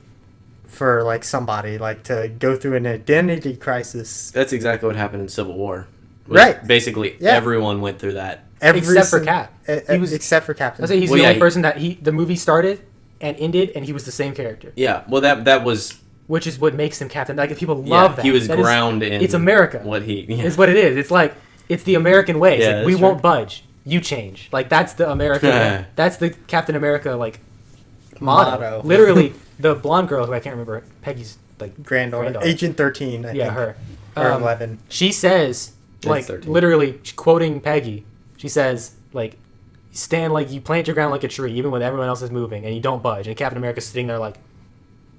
for like somebody like to go through an identity crisis. That's exactly what happened in Civil War. Right. Basically, everyone went through that. Except for Cap. Except for Captain. I say he's the only person that the movie started and ended, and he was the same character. Yeah. Well, that was. Which is what makes him Captain. Like people love that. He was grounded in. It's America. It's what it is. It's like it's the American way. It's like, we won't budge. You change. Like that's the American. That's the Captain America like motto. Literally, the blonde girl who I can't remember, Peggy's like granddaughter. Agent 13. I think. Her. Or 11. She says like 13. Literally quoting Peggy. She says like, "Stand like you plant your ground like a tree, even when everyone else is moving, and you don't budge." And Captain America's sitting there like.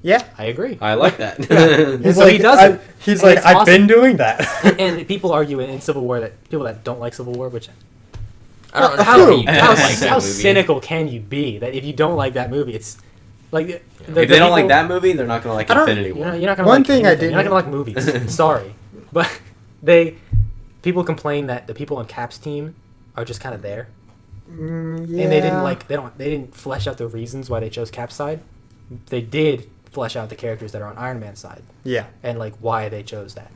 Yeah, I agree. I like that. And so he does it. He's like, I've been doing that. And people argue in Civil War that people that don't like Civil War, which I don't know how cynical can you be that if you don't like that movie, it's like if they don't like that movie, they're not going to like Infinity War. You're not going to like anything. You're not going to like movies. Sorry, but people complain that the people on Cap's team are just kind of there, and they didn't flesh out the reasons why they chose Cap's side. They did flesh out the characters that are on Iron Man's side. Yeah. And like why they chose that.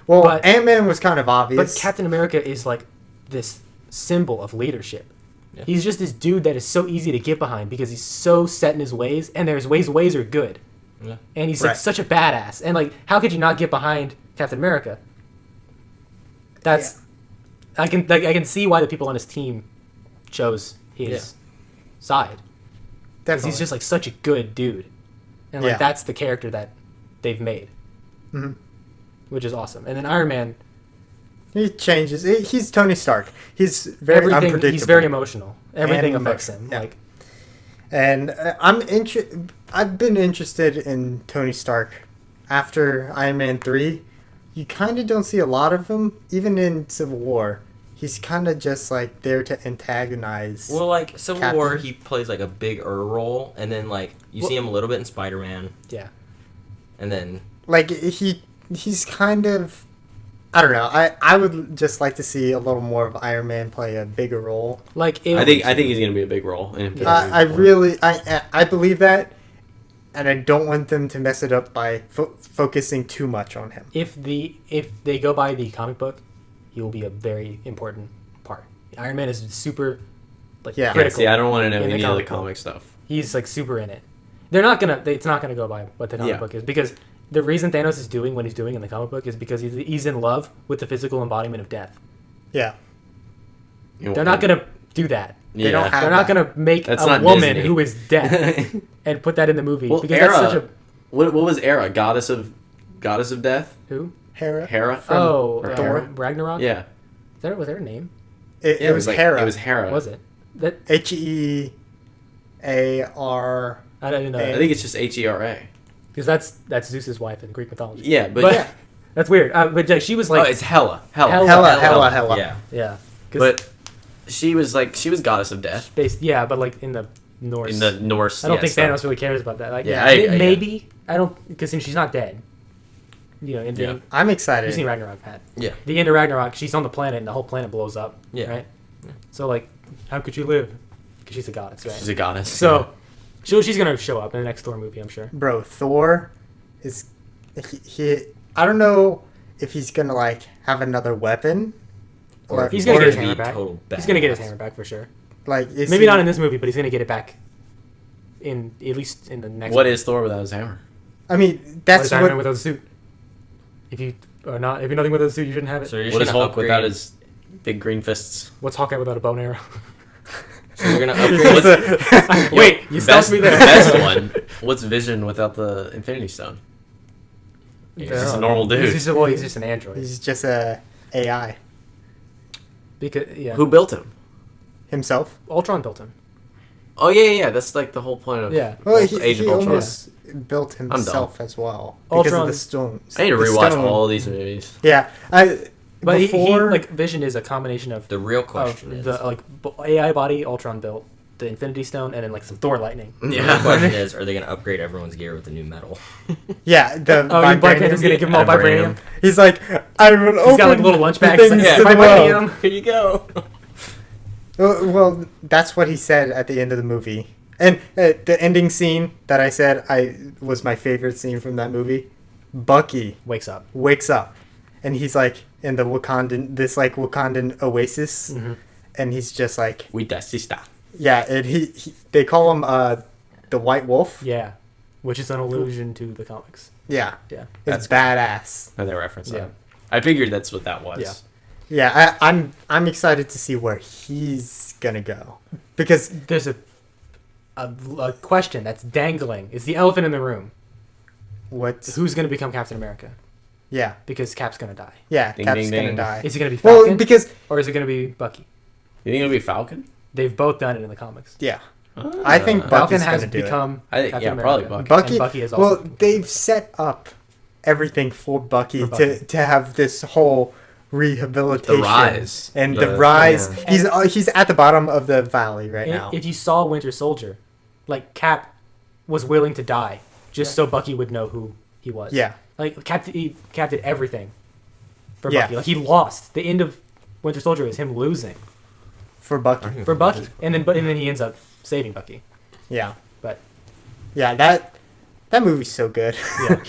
Well, but Ant-Man was kind of obvious. But Captain America is like this symbol of leadership. Yeah. He's just this dude that is so easy to get behind because he's so set in his ways, and his ways are good. Yeah. And he's like such a badass. And like how could you not get behind Captain America? That's I can see why the people on his team chose his side. Because he's just like such a good dude. And like that's the character that they've made, which is awesome. And then Iron Man, he changes. He's Tony Stark. He's very unpredictable. He's very emotional. Everything affects him. Yeah. Like, and I've been interested in Tony Stark after Iron Man 3. You kind of don't see a lot of him, even in Civil War. he's kind of just like there to antagonize. Well, like Civil Captain. War, he plays like a bigger role, and then like you see him a little bit in Spider-Man, Yeah. and then Like he's kind of, I don't know. I would just like to see a little more of Iron Man play a bigger role. Like I think he's gonna be a big role. I really I believe that, and I don't want them to mess it up by focusing too much on him. if they go by the comic book, he will be a very important part. Iron Man is super Yeah. critical. See, I don't want to know in the any of the comic book. comic stuff. He's like super in it. It's not gonna go by what the comic Yeah. book is, because the reason Thanos is doing what he's doing in the comic book is because he's in love with the physical embodiment of death. Yeah. They're not gonna do that. They don't have They're not that. gonna make That's a not woman Disney. who is death and put that in the movie, Well, because Hera, that's such a what was Hera? Goddess of death? who? Hera. Hera? Or Thor. Ragnarok. Yeah. Was there a name? It was Hera. It was Hera. Was it? That HEAR. I didn't know. I think it's just HERA. Because that's Zeus's wife in Greek mythology. Yeah, but, But that's weird. But like, she was oh, like, it's Hela. Hela. yeah, yeah, 'cause But she was goddess of death based, yeah, but like in the Norse. in the Norse. I don't think stuff. Thanos really cares about that. Like, Yeah, maybe I don't, because she's not dead. You know, in the, Yeah. I'm you've excited. seen Ragnarok, Pat. yeah, The end of Ragnarok, she's on the planet and the whole planet blows up. Yeah. Right. So like, how could she live? Because she's a goddess, right? She's a goddess. So, she's gonna show up in the next Thor movie, I'm sure. Bro, Thor is he I don't know if he's gonna like have another weapon. or if He's gonna get his be hammer back. total He's gonna get his badass. hammer back for sure. Like is Maybe he- not in this movie, but he's gonna get it back. In at least in the next. What is Thor without his hammer? I mean, What that's is Iron Man what. without a suit? If you're nothing without a suit, you shouldn't have it. So you're What is just gonna Hulk without upgrade- his big green fists? What's Hawkeye without a bow and arrow? So you're gonna upgrade. Wait, you stopped me there. The best one. What's Vision without the Infinity Stone? He's just a normal dude. He's just an android. He's just a AI Because Who built him? himself. Ultron built him. Oh yeah. That's like the whole point of Yeah. Well, Age he of Ultron. almost built dumb. himself as well because Ultron- of the stones. I need to The rewatch stone- all these movies. Yeah, But before he Vision is a combination of The real question is, the AI body Ultron built, the Infinity Stone, and then like some Thor lightning. the real Yeah. question is, are they gonna upgrade everyone's gear with the new metal? yeah, the Oh, Black Panther's gonna vibranium. give him all Vibranium. vibranium. He's like, I will open He's got like a little lunch bag. things He's to like, the world. vibranium. Here you go. Well, that's what he said at the end of the movie. And the ending scene that I said was my favorite scene from that movie. Bucky Wakes up. wakes up, and he's like in the Wakandan oasis, Mm-hmm. and he's just like, We dusty stuff. yeah. And they call him the White Wolf. Yeah, which is an allusion to the comics. Yeah, Yeah. it's badass. Oh, they reference Yeah. that. I figured that's what that was. Yeah. Yeah, I'm excited to see where he's gonna go because There's a question that's dangling. It's the elephant in the room. what's Who's going to become Captain America? yeah Because Cap's going to die. yeah Ding, Cap's ding, gonna ding. die. Is it going to be Well, Falcon? because Or is it going to be Bucky? You think it'll be Falcon? They've both done it in the comics. yeah, I think Uh, Bucky's Falcon has gonna do it. become I think- Captain yeah, probably America. Bucky. And Bucky is also well, they've set up everything for Bucky, For Bucky. to have this whole rehabilitation The rise. and The- the rise. yeah. He's at the bottom of the valley right now. If you saw Winter Soldier, like Cap was willing to die just so Bucky would know who he was. Yeah, Like Cap did everything for Yeah. Bucky. Like he lost. The end of Winter Soldier is him losing for Bucky. for Bucky, and then he ends up saving Bucky. Yeah, But yeah. That movie's so good. yeah,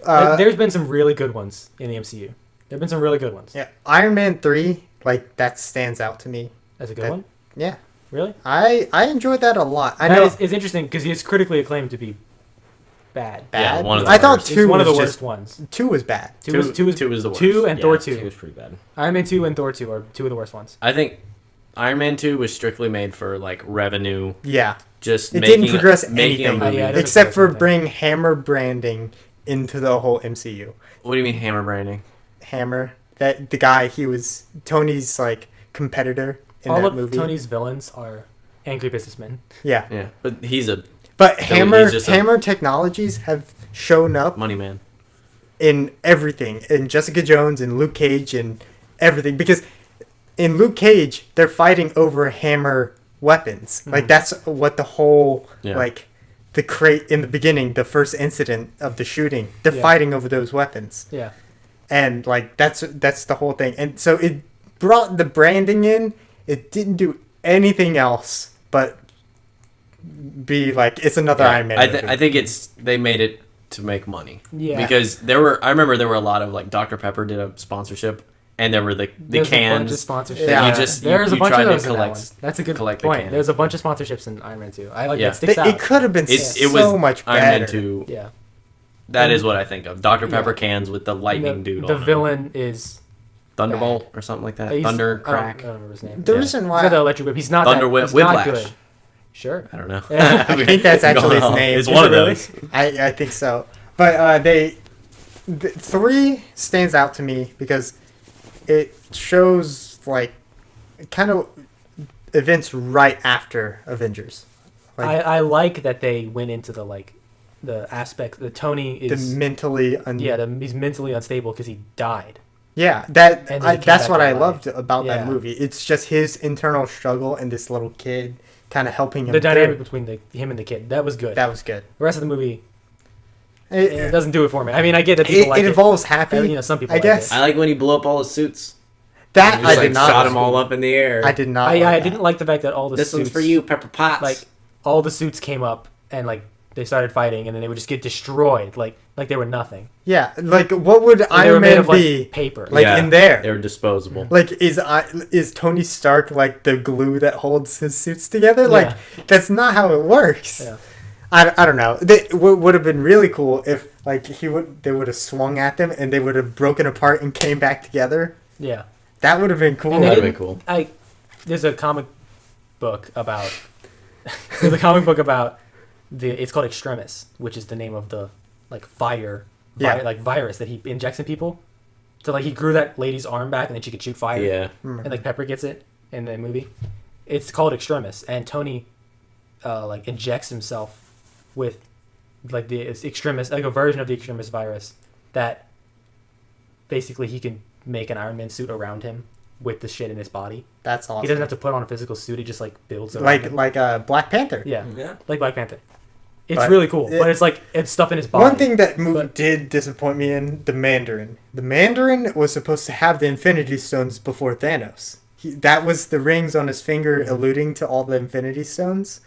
uh, there's been some really good ones in the MCU. There've been some really good ones. yeah, Iron Man 3, like that stands out to me. That's a good That- one. Yeah, Really? I enjoyed that a lot. I That know is interesting because it's critically acclaimed to be bad. bad. Yeah, one of the I thought worst. 2 It's one of the was worst just ones. 2 was bad. Two was Two was the worst. 2 and Yeah, Thor It 2. was pretty bad. Iron Man 2 and Thor 2 are two of the worst ones. I think Iron Man 2 was strictly made for like revenue. Yeah, Just It making didn't progress making anything. a movie. Yeah, it doesn't except for progress bring Hammer branding into the whole MCU. What do you mean hammer branding? Hammer, that the guy, he was Tony's like competitor in All that of movie. Tony's villains are angry businessmen. Yeah, Yeah, but he's a but he's Hammer just a- Hammer technologies have shown up money man. in everything, in Jessica Jones and Luke Cage and everything, because in Luke Cage, they're fighting over hammer weapons. Mm-hmm. Like that's what the whole like the crate in the beginning, the first incident of the shooting, they're fighting over those weapons. Yeah. And like that's the whole thing. And so it brought the branding in. It didn't do anything else but be like it's another Iron Man. I think they made it to make money. Yeah. Because I remember there were a lot of like Dr. Pepper did a sponsorship. And there were the There's cans. A bunch of sponsorships. Yeah. There's a bunch of those in that one. That's a good point. There's a bunch of sponsorships in Iron Man 2. I like that sticks out. It could have been so much better. Iron Man 2. Yeah. That is what I think of. Dr. Pepper cans with the lightning dude on them. The villain is... Thunderbolt or something like that. Thunder Crack. I don't remember his name. The reason why... He's got the electric whip. He's not Thunder Whip Whiplash. Not good. Sure. I don't know. I think that's actually his name. It's one of those. I think so. But 3 stands out to me because it shows like kind of events right after Avengers. Like, I like that they went into the aspect that Tony is the mentally he's mentally unstable because he died. Yeah, that's what I loved about that movie. It's just his internal struggle and this little kid kind of helping him. The dynamic between him and the kid, that was good. That was good. The rest of the movie, it doesn't do it for me. I mean, I get that people like it. It involves happy. Some people I guess. I like when he blew up all his suits. That I did not. Shot them all up in the air. I did not. I didn't like the fact that all the this suits... one's for you, Pepper Potts. Like, all the suits came up and, like, they started fighting and then they would just get destroyed. Like they were nothing. Yeah, like, what would Iron Man be? Like, paper. Like, in there. They were disposable. Like, is Tony Stark, like, the glue that holds his suits together? Like, that's not how it works. Yeah. I don't know. What would have been really cool if, like, they would have swung at them and they would have broken apart and came back together. Yeah. That would have been cool. That would have been cool. There's a comic book about... it's called Extremis, which is the name of the, like, virus that he injects in people. So, like, he grew that lady's arm back and then she could shoot fire. Yeah. And, like, Pepper gets it in the movie. It's called Extremis. And Tony, injects himself with, like, the Extremis, like, a version of the Extremis virus that basically he can make an Iron Man suit around him with the shit in his body. That's awesome. He doesn't have to put on a physical suit. He just, like, builds around him. Like Black Panther. Yeah. Like Black Panther. It's really cool, but it's like it's stuff in his body. One thing that movie did disappoint me in, the Mandarin. The Mandarin was supposed to have the Infinity Stones before Thanos. That was the rings on his finger alluding to all the Infinity Stones.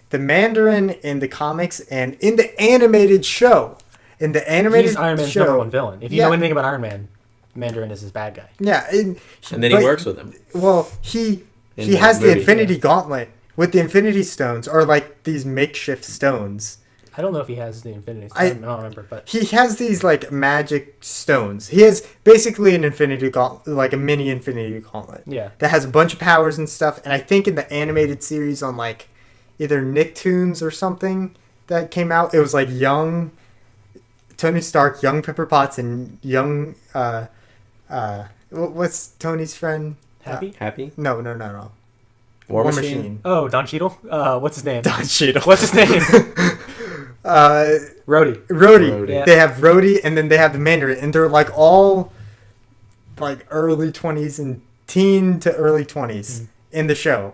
The Mandarin in the comics and in the animated show, he's Iron Man's number one villain. If you know anything about Iron Man, Mandarin is his bad guy. Yeah, and then he works with him. Well, he has the Infinity Gauntlet. With the Infinity Stones, or like these makeshift stones. I don't know if he has the Infinity Stones. I don't remember, but he has these like magic stones. He has basically an Infinity Gauntlet, like a mini Infinity Gauntlet. Yeah. That has a bunch of powers and stuff. And I think in the animated series on like either Nicktoons or something that came out, it was like young Tony Stark, young Pepper Potts, and young what's Tony's friend? Happy? No. War Machine. Oh, Don Cheadle? What's his name? Don Cheadle. What's his name? Rhodey. Yeah. They have Rhodey, and then they have the Mandarin, and they're like all like early 20s and teen to early 20s in the show.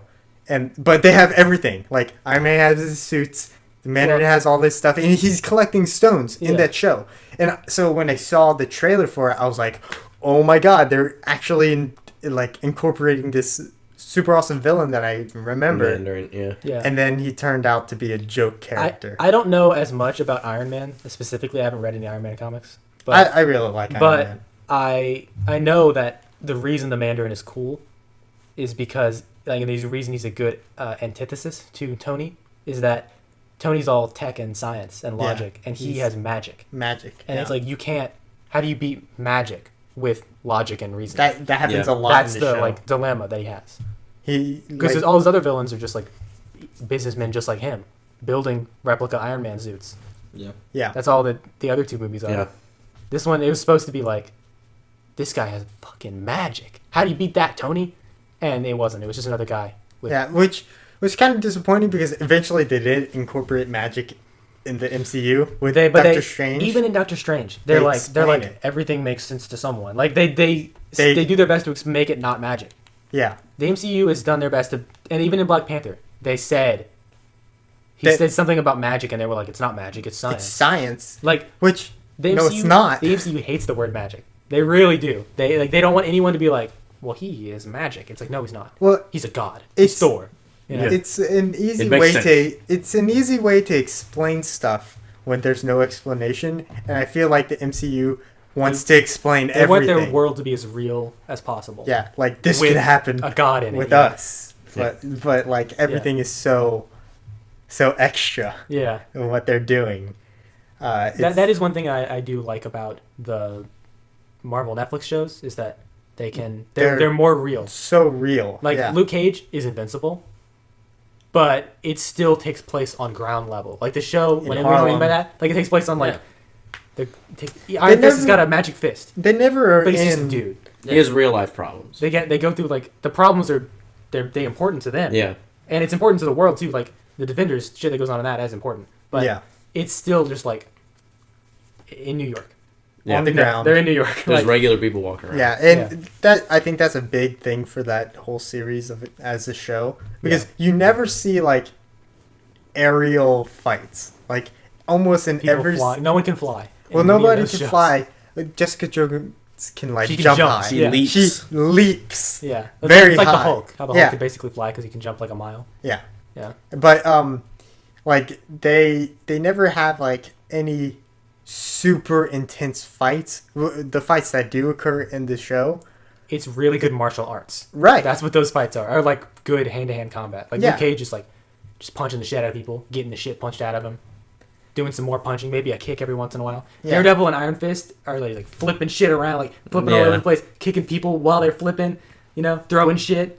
But they have everything. Like Iron Man has his suits, the Mandarin has all this stuff, and he's collecting stones in that show. And so when I saw the trailer for it, I was like, "Oh my god, they're actually incorporating this super awesome villain that I remember." Mandarin, yeah. And then he turned out to be a joke character. I don't know as much about Iron Man specifically. I haven't read any Iron Man comics, but I really like Iron Man. I know that the reason the Mandarin is cool is because the reason he's a good antithesis to Tony is that Tony's all tech and science and logic, and he has magic. And it's like, you can't. How do you beat magic with logic and reason? That happens a lot. That's in the show. Dilemma that he has. Because all his other villains are just like businessmen, just like him, building replica Iron Man suits. Yeah. That's all that the other two movies are. Yeah. This one, it was supposed to be like, this guy has fucking magic. How do you beat that, Tony? And it wasn't. It was just another guy. Which was kind of disappointing because eventually they did incorporate magic in the MCU with Doctor Strange. Even in Doctor Strange, they're like it. everything makes sense to someone. Like they do their best to make it not magic. Yeah. The MCU has done their best to, and even in Black Panther, they said he said something about magic, and they were like, "It's not magic, it's science." It's science. Like which no, it's not. The MCU hates the word magic. They really do. They don't want anyone to be like, "Well, he is magic." It's like, no, he's not. Well, he's a god. He's Thor. You know? It's an easy way to explain stuff when there's no explanation, and I feel like the MCU wants to explain everything. They want their world to be as real as possible. Yeah, like this could happen a god in with us, but like everything is so extra. Yeah, in what they're doing. That is one thing I do like about the Marvel Netflix shows is that they're more real. So real. Like Luke Cage is invincible, but it still takes place on ground level. Like the show, what I mean by that, like it takes place on like Iron Fist has got a magic fist. They never are but he's just a dude. He has real life problems. They go through like the problems are they important to them. Yeah, and it's important to the world too. Like the Defenders shit that goes on in that is important. But it's still just like in New York. Yeah. On the ground. They're in New York. There's regular people walking around. Yeah, and that I think that's a big thing for that whole series of it as a show because you never see like aerial fights. Like almost in every no one can fly. Well, nobody can fly. Jessica Jones can like jump high. She leaps. Yeah, very it's like high. the Hulk. How the Hulk can basically fly because he can jump like a mile. Yeah. Yeah. But like they never have like any super intense fights. The fights that do occur in the show, it's really good martial arts. Right. That's what those fights are like good hand-to-hand combat. Like Luke Cage is like just punching the shit out of people, getting the shit punched out of him, doing some more punching, maybe a kick every once in a while. Daredevil and Iron Fist are like flipping shit around, like flipping all over the place, kicking people while they're flipping, throwing shit,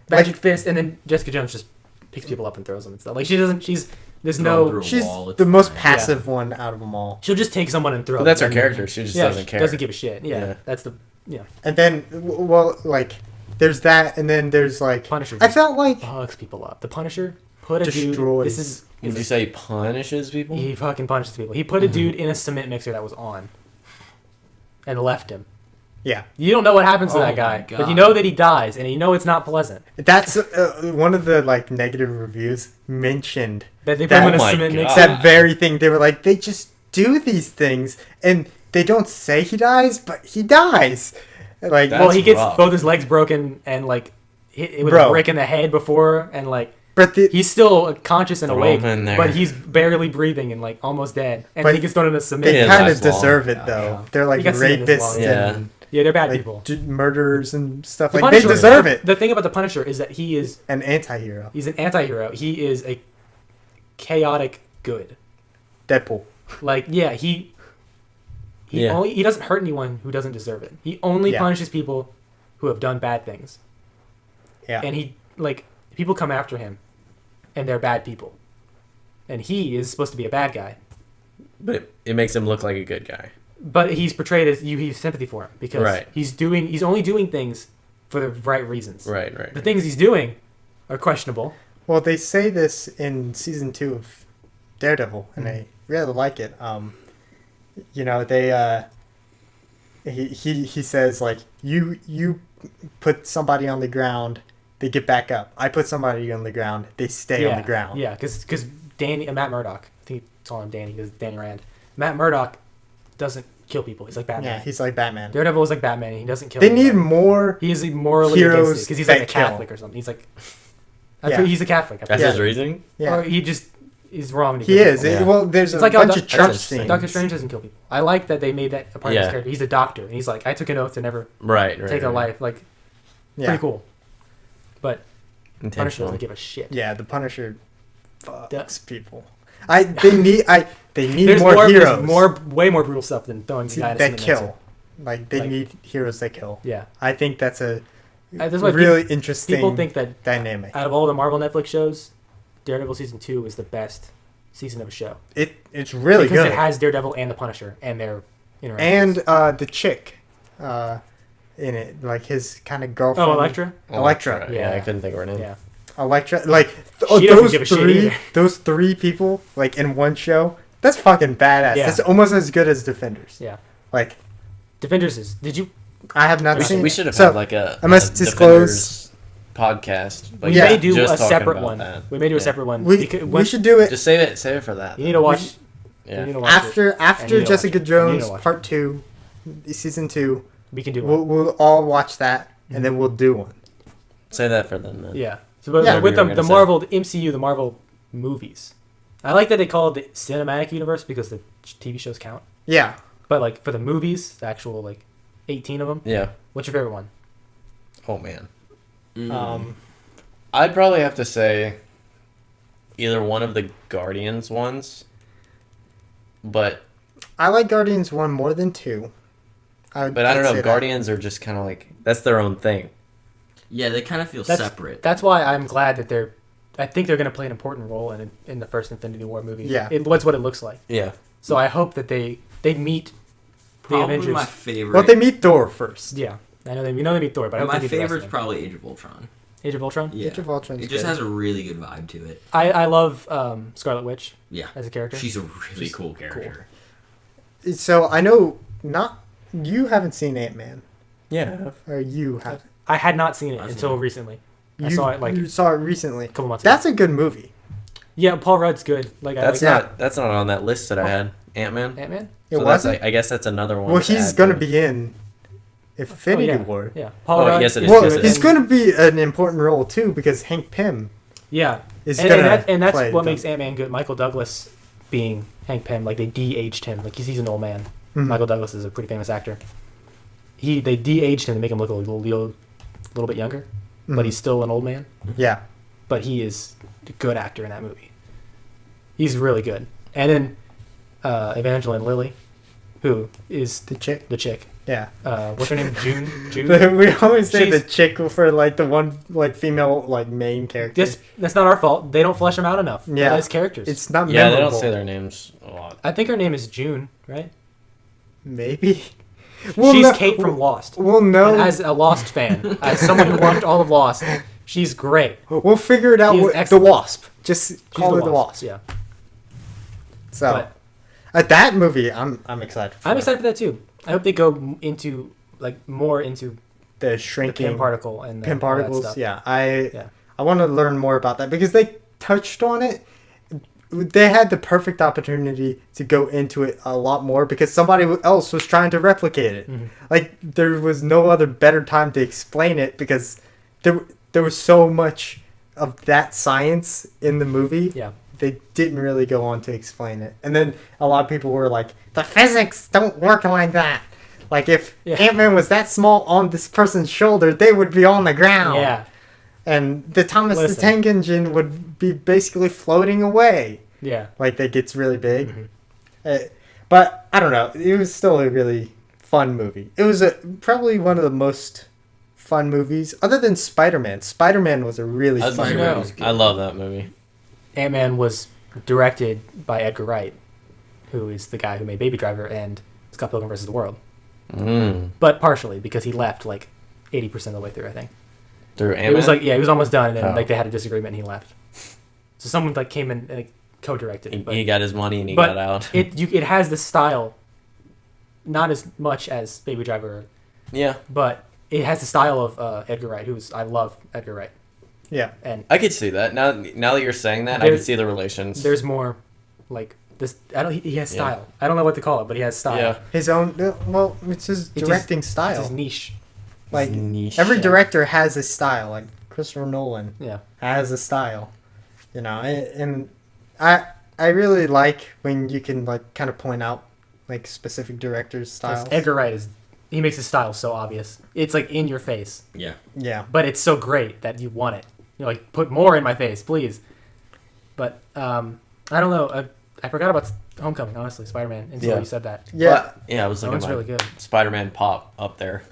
magic fist, and then Jessica Jones just picks people up and throws them and stuff. Like she's the most passive one out of them all. She'll just take someone and throw. But that's her character. She just doesn't care. Doesn't give a shit. Yeah. That's the And then like there's that, and then there's like Punisher. I felt like bugs people up. The Punisher put a destroys. dude. Did you say punishes people? He fucking punishes people. He put a dude in a cement mixer that was on, and left him. Yeah. You don't know what happens to that guy, but you know that he dies, and you know it's not pleasant. That's one of the like negative reviews mentioned that they put him in a cement mixer. That very thing. They were like, they just do these things, and they don't say he dies, but he dies. Like, he gets both his legs broken and like hit with a brick in the head before, and like. But he's still conscious and awake, but he's barely breathing and like almost dead. And he gets thrown in a cement. They kind of deserve it though. They're like rapists and they're bad people, murderers and stuff. Like they deserve it. The thing about the Punisher is that he is an anti-hero. He's an anti-hero. He is a chaotic good. Deadpool. Like he doesn't hurt anyone who doesn't deserve it. He only punishes people who have done bad things. Yeah. And he people come after him. And they're bad people, and he is supposed to be a bad guy, but it makes him look like a good guy. But he's portrayed as you have sympathy for him because he's only doing things for the right reasons. Right. The things he's doing are questionable. Well, they say this in season 2 of Daredevil, and I really like it. He says like you put somebody on the ground. They get back up. I put somebody on the ground. They stay on the ground. Yeah, because Matt Murdock, I think he called him Danny because Danny Rand. Matt Murdock doesn't kill people. He's like Batman. Yeah, he's like Batman. Daredevil is like Batman. And he doesn't kill. They need more. He is morally heroes because he's like a Catholic or something. He's like, he's a Catholic. That's his reasoning. Yeah, or he just is wrong. He is. Well, there's a bunch of church scenes. Doctor Strange doesn't kill people. I like that they made that a part of his character. He's a doctor, and he's like, I took an oath to never take a life. Like, pretty cool. But Punisher doesn't give a shit. Yeah, the Punisher fucks people. They need more heroes. There's way more brutal stuff than throwing the guy that kill. Like they need heroes that kill. Yeah, I think that's a really interesting. People think that dynamic. Out of all the Marvel Netflix shows, Daredevil season 2 is the best season of a show. It's really good because it has Daredevil and the Punisher and their interactions. And the chick. In it, like his kind of girlfriend. Oh, Elektra. Elektra. Yeah, I couldn't think of her name. Yeah, Elektra. Like those three people, like in one show. That's fucking badass. Yeah. That's almost as good as Defenders. Yeah. Like, Defenders is. Did you? I have not seen. We should have had like a. I must disclose. podcast. But We Yeah. may do just a talking separate about one. that. We may do a Yeah. separate one. We should do it Just save it for that. You need to watch. Yeah. You need to watch it. after You need to Jessica watch it. You need Jones to watch Part 2, season 2. We can do We'll one. all watch that, and then we'll do one. Say that for them then. Yeah. So, but Yeah. with Whatever you the were gonna Marvel, the MCU, the Marvel movies, I like that they call it the cinematic universe because the TV shows count. Yeah. But like for the movies, the actual like 18 of them. Yeah. What's your favorite one? Oh man. I'd I'd probably have to say either one of the Guardians ones, but I like Guardians 1 more than 2. I don't know. Guardians are just kind of like that's their own thing. Yeah, they kind of feel That's- separate. That's why I'm glad that they're. I think they're going to play an important role in the first Infinity War movie. Yeah. What's what it looks like. Yeah. So I hope that they meet the Probably Avengers. my favorite. Well, they meet Thor first. Yeah, I know they meet Thor, but I hope my they meet the rest of favorite's them. probably Age of Ultron. Age of Ultron. Yeah. Age of Ultron's It just good. has a really good vibe to it. I love Scarlet Witch Yeah. as a character. She's a really cool character. So I know you haven't seen Ant-Man, Yeah. or you have. I had not seen it I've until seen it. recently. I You saw it like you a saw it recently. couple months That's ago. a good movie. Yeah, Paul Rudd's good. Like That's I like not on that list that I had. Ant-Man. Ant-Man. It So that's wasn't. I guess that's another one. Well, to he's add gonna to- be in Infinity Oh, yeah. War. Yeah, Paul Oh, Rudd. yes, it is. Well, Yes, it he's is. gonna be an important role too because Hank Pym Yeah, is and, gonna and that's play what the- makes Ant-Man good. Michael Douglas being Hank Pym, like they de-aged him. Like he's an old man. Mhm. Michael Douglas is a pretty famous actor. They de-aged him to make him look a little bit younger, Mhm. but he's still an old man. Yeah. But he is a good actor in that movie. He's really good. And then Evangeline Lilly, who is The chick. the chick. Yeah. What's her name? June. We always say the She's- chick for like the one like female like main character. That's not our fault. They don't flesh them out enough. Yeah. As characters. It's not Yeah, they memorable. don't say their names a lot. I think her name is June, right? Maybe. She's Kate from Lost. We'll know. And as a Lost fan, as someone who watched all of Lost, she's great. We'll figure it out She's with the excellent. Wasp. Just She's call her the Wasp. Yeah. So, But that movie, I'm excited for. I'm excited for that too. I hope they go into more into The the shrinking Pym particle and Pym all that particles. stuff. Yeah, Yeah. I want to learn more about that because they touched on it. They had the perfect opportunity to go into it a lot more because somebody else was trying to replicate it. Mhm. Like there was no other better time to explain it because there was so much of that science in the movie. Yeah. They didn't really go on to explain it. And then a lot of people were like, the physics don't work like that. Like if Yeah. Ant-Man was that small on this person's shoulder, they would be on the ground. Yeah. And the Thomas the Listen. Tank Engine would be basically floating away. Yeah. Like it gets really big. Mhm. But I don't know. It was still a really fun movie. It was probably one of the most fun movies other than Spider-Man. Spider-Man was a really fun Spider-Man movie. was good. I love that movie. Ant-Man was directed by Edgar Wright, who is the guy who made Baby Driver and Scott Pilgrim vs. the World. Mm. But partially because he left like 80% of the way through, I think. Through It was Ant-Man? he was almost done, and then Oh. they had a disagreement, and he left. So someone came in and co-directed it. But he got his money and he but got out. it has the style, not as much as Baby Driver, Yeah, but it has the style of Edgar Wright, I love Edgar Wright, Yeah. and I could see that. Now that you're saying that, I There's- could see the relations. there's more like this. He has Yeah. style. I don't know what to call it, but he has style. Yeah. His own, well, it's his It's directing It's style. his niche. Like Niche. every director has a style. Like Christopher Nolan Yeah. has a style, you know. And I really like when you can like kind of point out like specific directors' 'Cause styles. Edgar Wright he makes his style so obvious. It's like in your face, Yeah. Yeah. but it's so great that you want it. You're like, put more in my face, please. But I don't know. I forgot about Homecoming, honestly, Spider-Man, until Yeah. you said that. Yeah. But, yeah, I was That looking one's at really good. Spider-Man pop up there.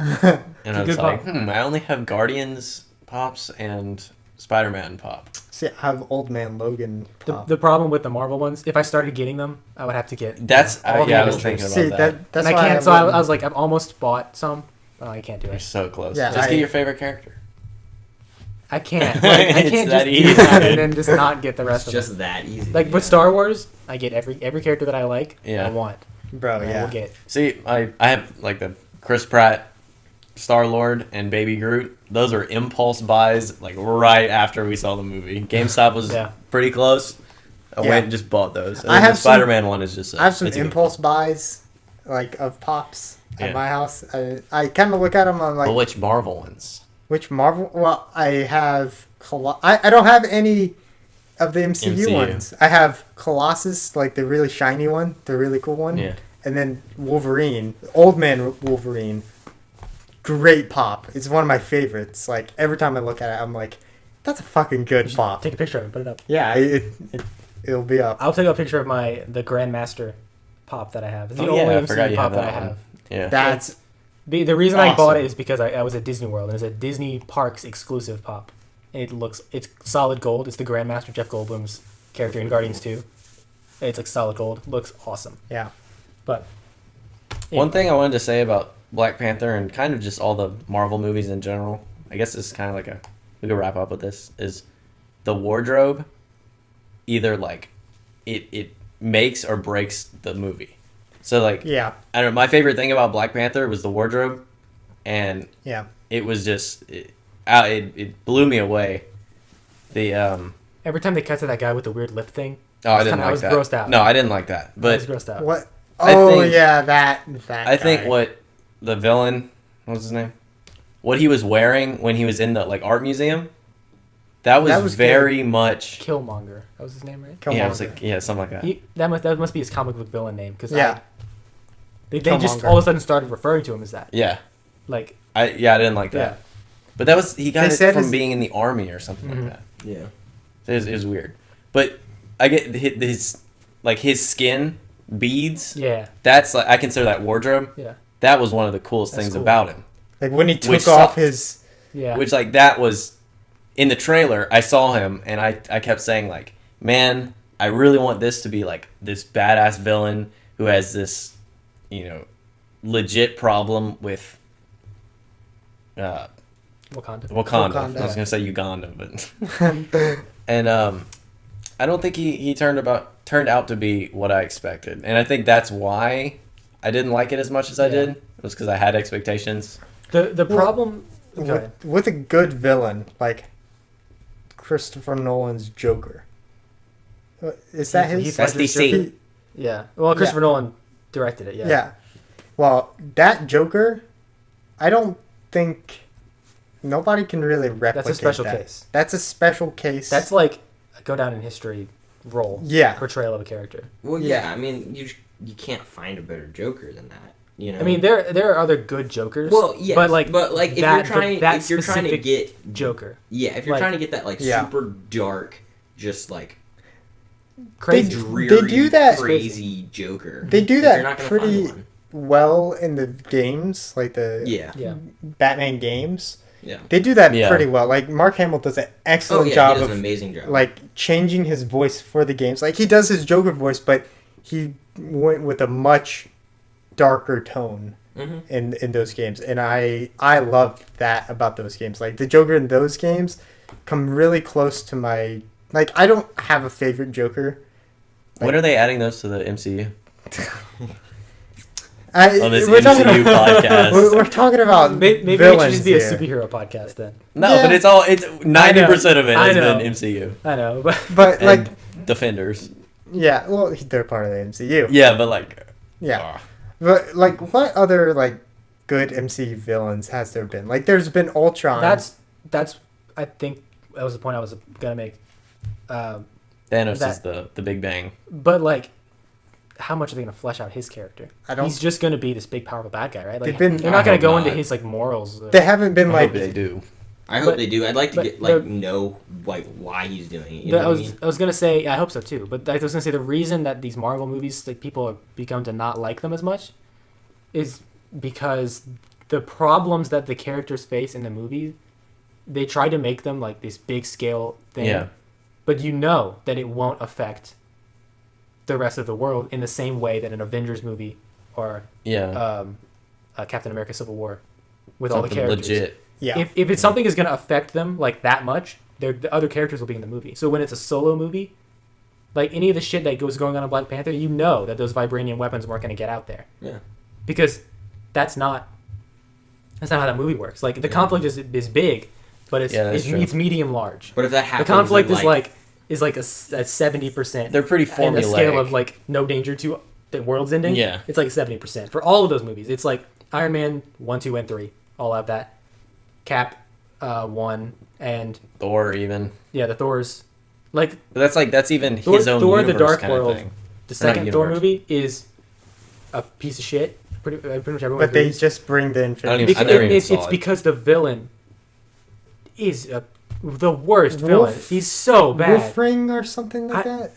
And I a was good like, pop. I only have Guardians pops and Spider-Man pop. See, I have Old Man Logan. Pop. The problem with the Marvel ones, if I started getting them, I would have to get That's, all the yeah, I was Avengers. thinking about See, that. that's and I why can't. So I wouldn't- was like, I've almost bought some, but I can't do You're it. so close. Yeah, Just I- get your favorite character. I can't. Like, I It's can't that just easy, do that dude. and then just not get the rest It's of just them. that easy. Like with Star Wars, I get every character that I like. Yeah. I want. Bro, I yeah. will get. See, I have like the Chris Pratt Star-Lord and Baby Groot, those are impulse buys, like right after we saw the movie. GameStop was pretty close. I went and just bought those. And the Spider-Man one is just... I have some impulse buys, like, of Pops at my house. I kind of look at them on, like... Well, which Marvel ones? Which Marvel? Well, I have... I don't have any of the MCU ones. I have Colossus, like the really shiny one, the really cool one. Yeah. And then Wolverine, Old Man Wolverine. Great pop. It's one of my favorites. Like, every time I look at it, I'm like, that's a fucking good pop. Take a picture of it, put it up. Yeah, it'll be up. I'll take a picture of the Grandmaster pop that I have. It's the only MCU pop that I have. Yeah. That's the reason I bought it is because I was at Disney World, and it's a Disney Parks exclusive pop. It's solid gold. It's the Grandmaster Jeff Goldblum's character in Guardians 2. It's like solid gold. Looks awesome. Yeah. But one thing I wanted to say about Black Panther and kind of just all the Marvel movies in general, I guess it's kind of like we could wrap up with this, is the wardrobe either like it makes or breaks the movie. So like, yeah, I don't know, my favorite thing about Black Panther was the wardrobe, and it was just it blew me away. The every time they cut to that guy with the weird lip thing, I was grossed out. No, I didn't like that. But I was grossed out. What? that I think what the villain, what was his name? What he was wearing when he was in the like art museum, that was very much Killmonger. That was his name, right? Killmonger. Yeah, I was like, something like that. That must be his comic book villain name, because they just all of a sudden started referring to him as that. Yeah, like I didn't like that. Yeah. But that was he got it from being in the army or something like that. Yeah, it was weird. But I get his skin beads. Yeah, that's like I consider that wardrobe. Yeah, that was one of the coolest things about him. Like when he took off his which like that was in the trailer. I saw him and I kept saying like, man, I really want this to be like this badass villain who has this, legit problem with Wakanda. I was gonna say Uganda, but and I don't think he turned out to be what I expected, and I think that's why I didn't like it as much as I did. It was because I had expectations. The problem with a good villain like Christopher Nolan's Joker. Is that his? That's DC. Yeah. Well, Christopher Nolan directed it. Yeah. Yeah. Well, that Joker, I don't think nobody can really replicate. That's a special case. That's a special case. That's like a go down in history role. Yeah. Portrayal of a character. Well, yeah. I mean, you can't find a better Joker than that. I mean, there are other good Jokers. Well, yes, but if you're trying to get Joker. Yeah, if you're trying to get that super dark, just like crazy, dreary, they do that crazy Joker. They do that pretty well in the games, like the Batman games. Yeah, they do that pretty well. Like Mark Hamill does an excellent job. He does an amazing job. Like changing his voice for the games. Like he does his Joker voice, but he went with a much darker tone in those games, and I love that about those games. Like the Joker in those games come really close to my I don't have a favorite Joker. When are they adding those to the MCU? We're talking about maybe villains it should just be here. a superhero podcast then. No, but it's 90% of it has been MCU. I know, but like Defenders. Yeah, well, they're part of the MCU. Yeah, but like but like what other good MCU villains has there been? Like there's been Ultron. That's I think that was the point I was gonna make. Thanos is the Big Bang. But how much are they gonna flesh out his character? He's just gonna be this big powerful bad guy, right? Like they're not gonna go into his morals. They haven't been I hope they do. I hope they do. I'd like to get know why he's doing it. I was gonna say I hope so too. But I was gonna say the reason that these Marvel movies people have become to not like them as much is because the problems that the characters face in the movie, they try to make them like this big scale thing. Yeah. But that it won't affect the rest of the world in the same way that an Avengers movie or Captain America: Civil War with all the characters. Legit. Yeah. If it's something is going to affect them that much, the other characters will be in the movie. So when it's a solo movie, any of the shit that was going on in Black Panther, that those vibranium weapons weren't going to get out there. Yeah. Because that's not That's not how that movie works. Like the conflict is big, but it's medium large. But if that The happens, conflict then, is like a 70%. They're pretty And a formulaic. scale of like no danger to the world's ending. Yeah. It's like 70% for all of those movies. It's like Iron Man 1, 2, and 3 all have that. Cap 1 and Thor even. the Thor's like But that's even Thor, his own Thor universe the Dark kind World. of thing. The second Thor universe. movie is a piece of shit. Pretty much everyone But they agrees. just bring the I don't Infinity. even- Because never even it's saw it. because the villain is the worst villain. He's so bad. Wolfring or something like I- that.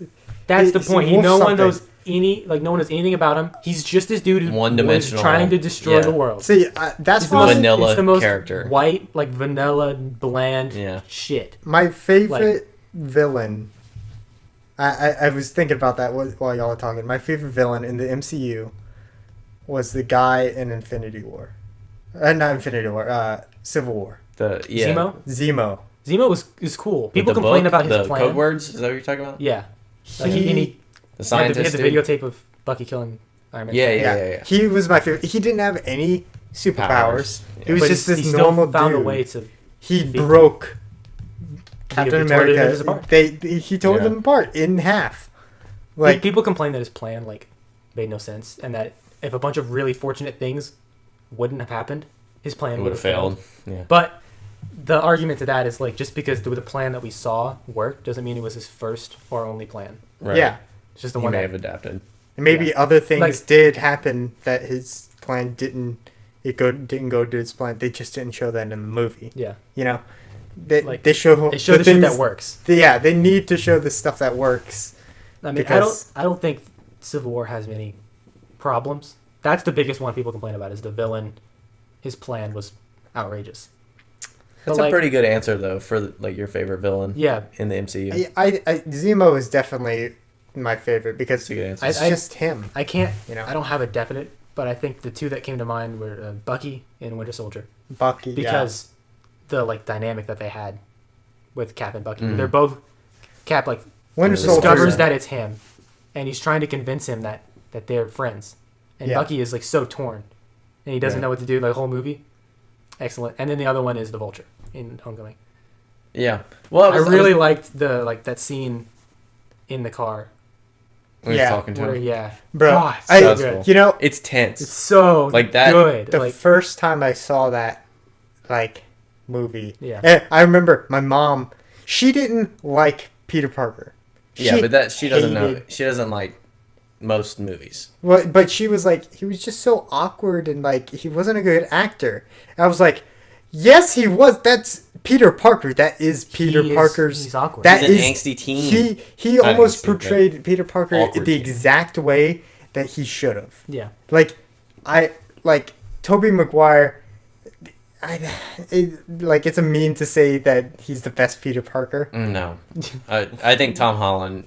That's the It's point. Wolf No one something. knows no one knows anything about him. He's just this dude who was One-dimensional, trying to destroy yeah. the world. See, that's It's the why most, Vanilla it's the most character. white, like vanilla, bland Yeah. shit. my favorite villain. I was thinking about that while y'all were talking. My favorite villain in the MCU was the guy in Infinity War. Not Infinity War. Civil War. Zemo? Zemo. Zemo is cool. With People the complain book, about his the plan. code words. Is that what you're talking about? Yeah. Like, He- and he The had the scientist. dude? videotape of Bucky killing Iron Man. Yeah, Yeah. He was my favorite. He didn't have any superpowers. Powers. He was But just he this still normal found dude. a way to. He defeat broke Captain he tore the Avengers America. apart. He tore Yeah. them apart in half. Like people complain that his plan made no sense, and that if a bunch of really fortunate things wouldn't have happened, his plan It would have failed. Yeah. But the argument to that is just because the plan that we saw worked doesn't mean it was his first or only plan. Right. Yeah. It's just the He one may that have adapted. And maybe other things Like- did happen that his plan didn't go to his plan. They just didn't show that in the movie. yeah. You know, they Like, they show They show the shit that works. They need to show the stuff that works. I mean, Because- I don't think Civil War has many problems. That's the biggest one people complain about is the villain. His plan was outrageous. That's But, a pretty good answer though for your favorite villain. Yeah. In the MCU. I Zemo is definitely my favorite because That's a good answer. it's I- just him. I can't. You know. I don't have a definite, but I think the two that came to mind were Bucky and Winter Soldier Bucky. because the dynamic that they had with Cap and Bucky. Mm. They're both Cap Winter Soldier- discovers Yeah. that it's him, and he's trying to convince him that they're friends. And Yeah. Bucky is so torn, and he doesn't Yeah. know what to do the whole movie. Excellent. And then the other one is the Vulture in Homecoming. Yeah. Well, I really liked that scene in the car when he's Yeah. talking to where him. Bro, God, it's I- so That's good. cool. You know, It's tense. It's so Like that- good. the first time I saw that movie, Yeah. I remember my mom. She didn't like Peter Parker. Yeah, but she doesn't know. hated- She doesn't like most movies. Well, but she was like, he was just so awkward and he wasn't a good actor. I was like, yes, he was. That's Peter Parker. That is Peter Parker's. He's awkward. That He's an is angsty teen. He Not almost angsty, but portrayed Peter Parker awkward the teen. exact way that he should have. Yeah. Tobey Maguire. It's a mean to say that he's the best Peter Parker. No, I think Tom Holland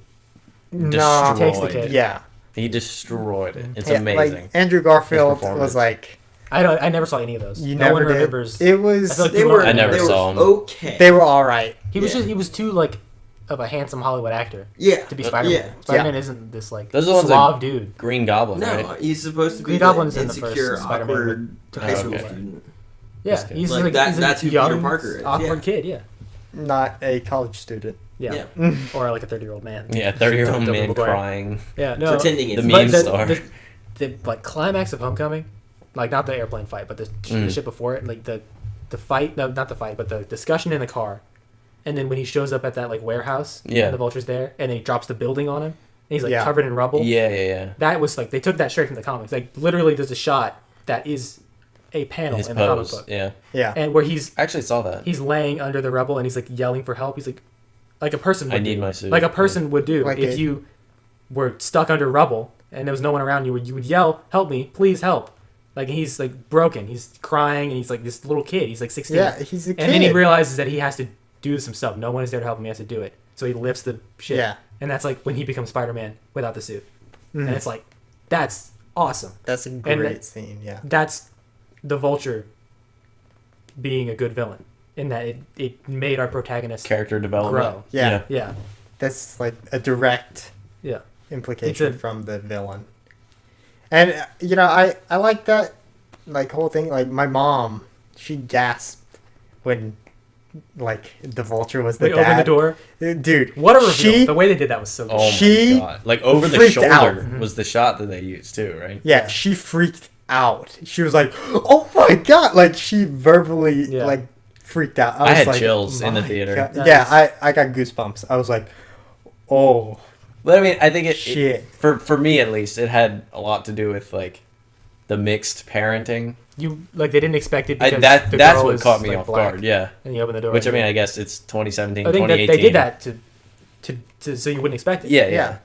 No, destroyed. Takes the cake. yeah, He destroyed it. It's Yeah, amazing. Andrew Garfield performance. was like, I never saw any of those. you no never one did. remembers. It was I feel like They people were. don't I never remember. they saw were 'em. Okay. they were all right. He was Yeah. he was too of a handsome Hollywood actor Yeah. to be Spider-Man. Yeah. Spider-Man isn't this Those are the ones suave dude. Green Goblin, No, right? he's supposed to be Green the Goblin's in the first insecure, Spider-Man, awkward but- high school Okay. student. Yeah, That's good. he's Like like that- he's a that's who young, Peter Parker is, awkward yeah. kid. Yeah. Not a college student. Yeah. Yeah. Or like a 30-year-old man. Yeah, 30-year-old Tobey man Maguire. crying. Yeah, no. Pretending The it's meme But star. the climax of Homecoming, not the airplane fight, but the shit before it, the fight, no, not the fight, but the discussion in the car, and then when he shows up at that warehouse, Yeah. and the Vulture's there, and then he drops the building on him, and he's Yeah. covered in rubble. Yeah. That was they took that straight from the comics. Literally, there's a shot that is a panel His in the comic pose. book, Yeah. Yeah. and where he's I actually saw that. laying under the rubble and he's yelling for help. He's like a person would I need do. my suit. Like a person would do Like if a- you were stuck under rubble and there was no one around you. You would yell, "Help me, please help!" He's broken. He's crying and he's this little kid. He's 16. Yeah, he's a kid. And then he realizes that he has to do this himself. No one is there to help him. He has to do it. So he lifts the shit. Yeah. And that's when he becomes Spider-Man without the suit. Mhm. And it's that's awesome. That's a And great scene. Yeah. That's the Vulture being a good villain in that it made our protagonist Character development. grow. Yeah. Yeah. That's a direct Yeah. implication It's a- from the villain. And I like that whole thing. My mom she gasped when like the vulture was the They opened the dad. door. Dude, What a reveal! she The way they did that was so good. Oh She my god! Like over the freaked shoulder out. was the shot that they used too, right? yeah, she freaked out. She was like, "Oh my god!" Like she verbally Yeah. like freaked out. I was had like, chills in the "My theater." God." Nice. Yeah, I got goosebumps. I was like, "Oh But I mean, I think it shit!" for me at least, it had a lot to do with like the mixed parenting. You like they didn't expect it because That's the girl what is, caught me like, off black, guard. Yeah, And you open the door. which I and mean, you- I guess it's 2017, I think that 2018. they did that to so you wouldn't expect it. Yeah, yeah. Yeah.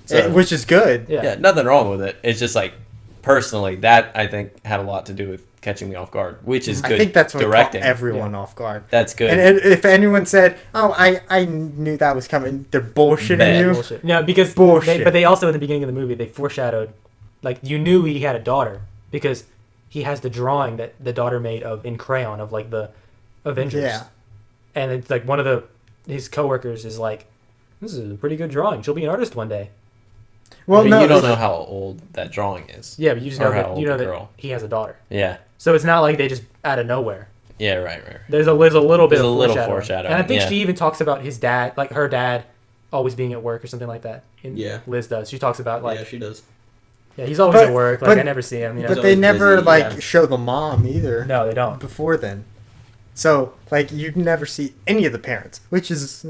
So, Which is good. Yeah. yeah, nothing wrong with it. It's just like personally that I think had a lot to do with catching me off guard, which is good. I think that's what directing. caught everyone off guard. That's good. And if anyone said, "Oh, I knew that was coming," they're bullshitting Bad. you. Bullshit. No, because Bullshit. but they also in the beginning of the movie they foreshadowed, like you knew he had a daughter because he has the drawing that the daughter made of in crayon of like the Avengers. Yeah. And it's like one of his coworkers is like, "This is a pretty good drawing. She'll be an artist one day." Well, I mean, no, you don't it's- know how old that drawing is. Yeah, but you just Or know how that old you know the that girl. he has a daughter. Yeah, So it's not like they just out of nowhere. yeah, right. There's a little bit There's of a little foreshadowing. foreshadowing, And I think yeah. she even talks about his dad, like her dad, always being at work or something like that. And Yeah. Liz does. She talks about like yeah, she does. yeah, he's always But- at work. Like but- I never see him. You know? but He's they always never busy, like yeah. show the mom either. No, they don't. Before then, so like you never see any of the parents, which is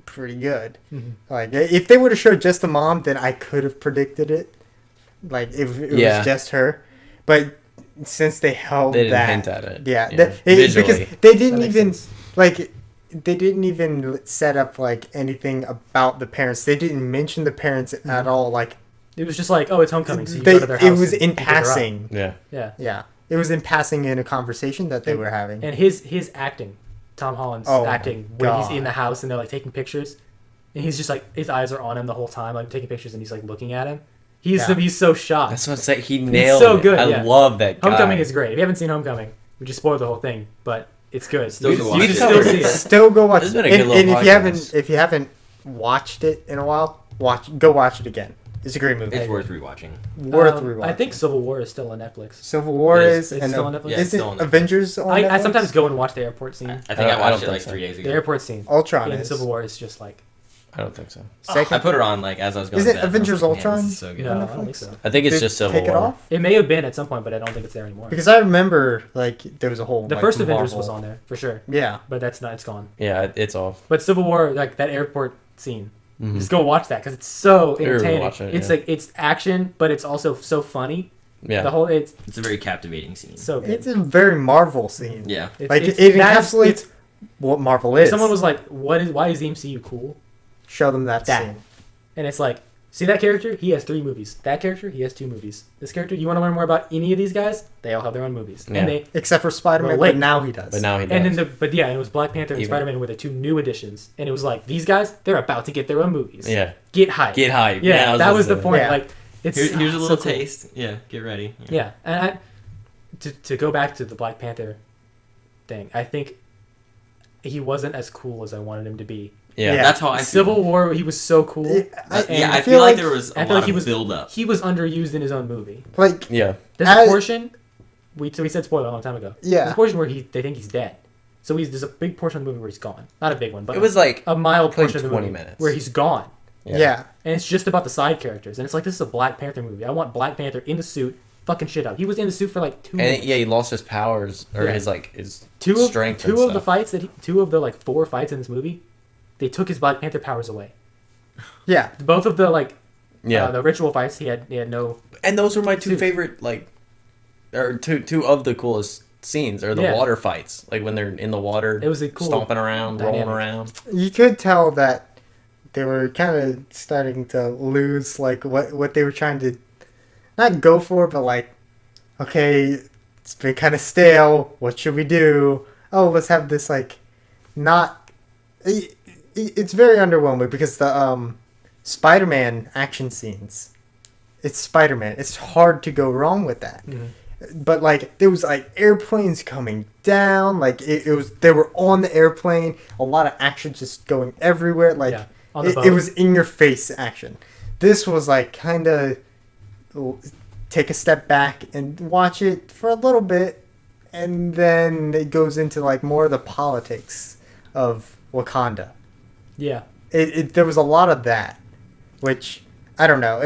pretty good. Mhm. Like if they would have showed just the mom, then I could have predicted it. Like if it Yeah. was just her, but since they held They didn't that, hint at it. yeah, Yeah. because Visually. they That didn't makes even sense. like they didn't even set up like anything about the parents. They didn't mention the parents at all. Like It was just like, oh, it's homecoming, so you they, go to their house. it was and in pick her up. passing. Yeah, Yeah, Yeah, it was in passing in a conversation that they were having. and his acting, Tom Holland's Oh acting my when he's God. in the house and they're like taking pictures, and he's just like his eyes are on him the whole time, like taking pictures, and he's like looking at him. Yeah. He's so shocked. that's what I'm saying. He nailed so it. good, I yeah. love that guy. Homecoming is great. If you haven't seen Homecoming, we just spoiled the whole thing, but it's good. Still you go you watch can it. still see it. Still go watch. This has been a and, good little and if podcast. you haven't watched it in a while, go watch it again. It's a great movie. It's worth rewatching. Worth rewatching. I think Civil War is still on Netflix. Civil War It is, It's and still on Netflix? Yeah, it's isn't still on Netflix. Avengers on I Netflix? sometimes go and watch the airport scene. I think I I don't watched it think like so. 3 days The ago. airport scene Ultron in is. Civil War is just like I don't think so. Second. I put it on like as I was going. Is it to bed. Avengers I was like, man, Ultron? this is so good. no, I on don't think Netflix? so. I think it's Did just Civil take War. it off It may have been at some point, but I don't think it's there anymore. because I remember like there was a whole The like, first Avengers Marvel- was on there for sure, Yeah, but that's not. It's gone. Yeah, it's off. But Civil War, like that airport scene, Mhm. just go watch that because it's so Sure, entertaining. watch it, It's yeah. like it's action, but it's also so funny. Yeah, The whole it's It's a very captivating scene. so good. it's a very Marvel scene. Yeah. It's, Like it's, it that is- encapsulates it's- what Marvel is. Someone was like, why is the MCU cool?" show them that That. scene. And it's like, see that character? He has 3 movies. That character? He has 2 movies. This character? You want to learn more about any of these guys? They all have their own movies. Yeah. And they Except for Spider-Man, Relate. but now he does. but now he does. and then it was Black Panther and Even- Spider-Man were the 2 new additions. And it was like, these guys, they're about to get their own movies. yeah, Get hyped. get hype. Yeah, that was the point. Yeah. Like, it's Here's a so little cool. taste. Yeah, get ready. Yeah, and to go back to the Black Panther thing, I think he wasn't as cool as I wanted him to be. Yeah, Yeah. That's how I feel. Civil War, he was so cool. Yeah, And I feel like there was a I feel lot like he of was build up. He was underused in his own movie. Like yeah. There's I- a portion we said spoiler a long time ago. Yeah. There's a portion where they think he's dead. So there's a big portion of the movie where he's gone. Not a big one, but It was like a mild like portion of the 20 movie minutes. where he's gone. yeah. And it's just about the side characters. And it's like, this is a Black Panther movie. I want Black Panther in the suit, fucking shit up. He was in the suit for like 2 and minutes. yeah, he lost his powers or Yeah. his Two strength. and of the stuff. fights two of the like 4 fights in this movie, they took his Black Panther powers away. Yeah. Both of the like Yeah, the ritual fights, he had no. and those were my 2 Dude. favorite or two of the coolest scenes are the Yeah. water fights, like when they're in the water, It was a cool stomping around, rolling dynamic. around. You could tell that they were kind of starting to lose like what they were trying to not go for, but like, okay, it's been kind of stale. What should we do? Oh, let's have this like not. It's very underwhelming because the Spider-Man action scenes. It's Spider-Man. It's hard to go wrong with that. But like there was like airplanes coming down, like it was they were on the airplane, a lot of action just going everywhere, like Yeah, on the it boat. was in your face action. This was like kind of take a step back and watch it for a little bit, and then it goes into like more of the politics of Wakanda. Yeah. There was a lot of that, which I don't know.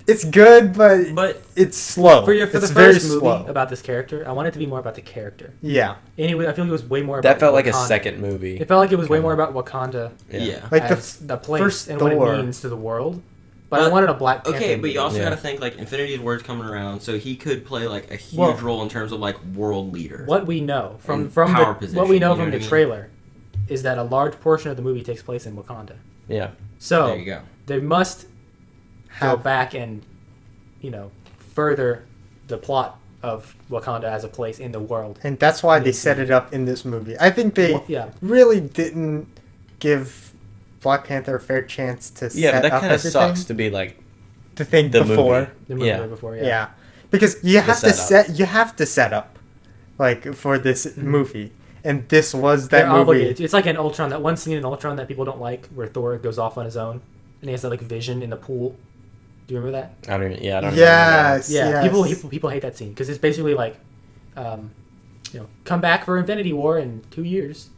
It's good, but it's slow. For the it's first movie slow. about this character, I want it to be more about the character. Yeah. Anyway, I feel like it was way more about That felt like Wakanda. a second movie. It felt like it was way more about Wakanda Yeah. Like as the place first and what Thor. it means to the world. But I wanted a Black Panther. Okay, but you also Yeah. got to think like Infinity War's coming around, so he could play like a huge Well, role in terms of like world leader. What we know from And from power the, position, what we know you know from what the I mean? trailer is that a large portion of the movie takes place in Wakanda. Yeah. So There you go. they must go Have- back and further the plot of Wakanda as a place in the world. And that's why they set it up in this movie. I think they Well, yeah. really didn't give Black Panther a fair chance to Yeah, set but that up kind of everything. sucks to be like The thing the before. movie. The movie Yeah. before, Yeah. Because you have to setup. set up like for this movie. And this was that They're movie. obligated. It's like an Ultron, that one scene in Ultron that people don't like, where Thor goes off on his own and he has that like vision in the pool. Do you remember that? I don't even. Yeah, I don't. Yes. Yeah, yes. people hate that scene because it's basically like, come back for Infinity War in 2 years.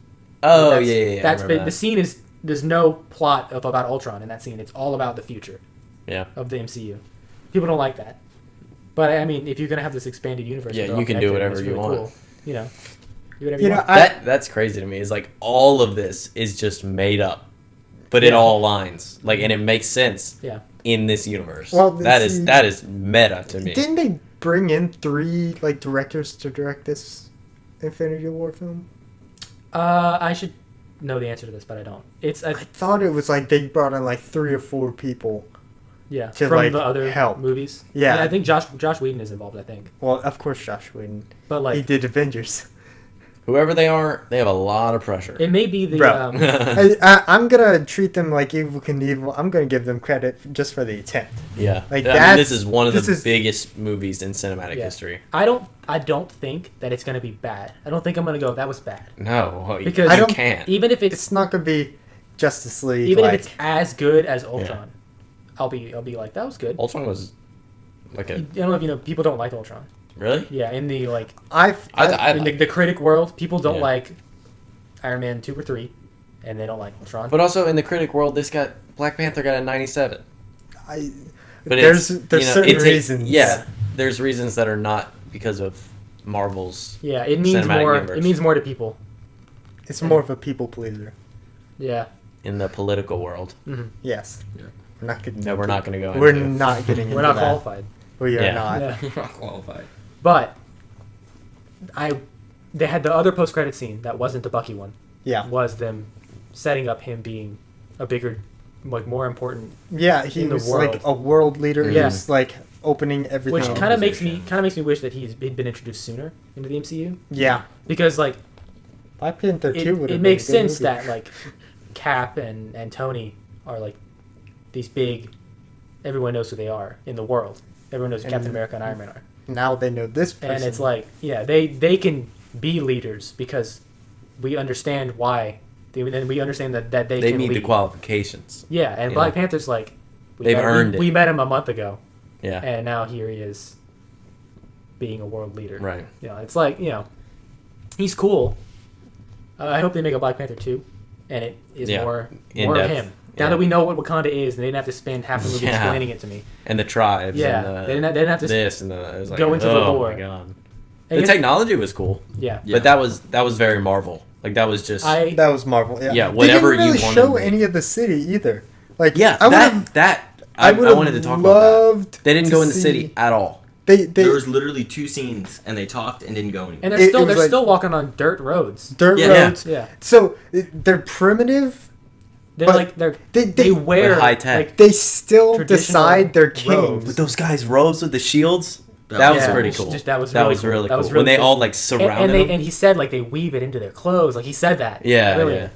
Oh That's- yeah. That's I remember the that. scene is there's no plot about Ultron in that scene. It's all about the future Yeah. of the MCU. People don't like that, but I mean, if you're gonna have this expanded universe, Yeah, they're all you can do connected, whatever it's you really want. Cool. Do whatever You you know, want. That's crazy to me. Is like all of this is just made up, but it Yeah. all aligns. Like, and it makes sense Yeah. in this universe. Well, that see- is meta to me. Didn't they bring in 3 like directors to direct this Infinity War film? I should know the answer to this, but I don't. It's I thought it was like they brought in like 3 or 4 people. yeah to, from like, the other help. movies. Yeah. And I think Josh Whedon is involved. I think, Well, of course, Josh Whedon. but He like did Avengers. Whoever they are, they have a lot of pressure. it may be the Bro. I'm gonna treat them like Evil Knievel. I'm gonna give them credit just for the attempt. Yeah. Like, I mean, that's- this is one of this the is- biggest movies in cinematic Yeah. history. I don't think that it's gonna be bad. I don't think I'm gonna go that was bad. No, Because you I don't- can't. Even if It's not gonna be Justice League. even like, if it's as good as Ultron, I'll be like that was good. Ultron was like I a don't know if you know, people don't like Ultron. really. Yeah, in the like I in the critic world, people don't Yeah. like Iron Man 2 or 3, and they don't like Ultron. But also in the critic world, Black Panther got a 97. I, But there's you know, certain it's reasons. Yeah, there's reasons that are not because of Marvel's. yeah, it means Cinematic more. universe. It means more to people. It's more of a people pleaser. Yeah. In the political world. hmm Yes. Yeah. We're not getting. No, we're not going to go We're into. not getting into We're not that. qualified. We are Yeah. not. Yeah. Not qualified. But they had the other post credit scene that wasn't the Bucky one. Yeah. Was them setting up him being a bigger, like more important, Yeah, he In the was world. like a world leader. Mhm. He was like opening everything. which kind of makes position. me wish that he'd been introduced sooner into the MCU Yeah. because like Black Panther 2 would it have makes been a good sense movie. that like Cap and Tony are like these big. Everyone knows who they are in the world. Everyone knows who And- Captain America and Iron Man are. Now they know this person. And it's like, yeah, they can be leaders because we understand why. And we understand that they They can meet the lead. qualifications. Yeah, and Yeah. Black Panther's like, They've earned it. We met him a month ago, Yeah. and now here he is, being a world leader. Right. It's like he's cool. I hope they make a Black Panther 2, and it is Yeah, more in of depth. him. Now Yeah. that we know what Wakanda is, and they didn't have to spend half the movie Yeah. explaining it to me. And the tribes. Yeah, And they didn't have to. this and the. It was like, go into the oh lore. my god. And The it's- technology was cool, Yeah. Yeah. but that was very Marvel. Like that was just. that was Marvel. Yeah. Yeah, whatever they didn't really you wanted show to be. any of the city either. Like yeah, I would have. I would've wanted to talk about that. loved They didn't to go in the see- city at all. They There was literally 2 scenes, and they talked and didn't go anywhere. And It- they're it was like- still walking on dirt roads. dirt Yeah. roads. Yeah. So they're primitive. They're But like They they wear high tech. like they still Traditional decide they're robes. kings. But those guys' robes with the shields, that was Yeah, pretty it's cool. just- that was that really was cool. really That cool. was When really they cool. all like surrounded him. and he said like they weave it into their clothes. Like he said that. Yeah, Really.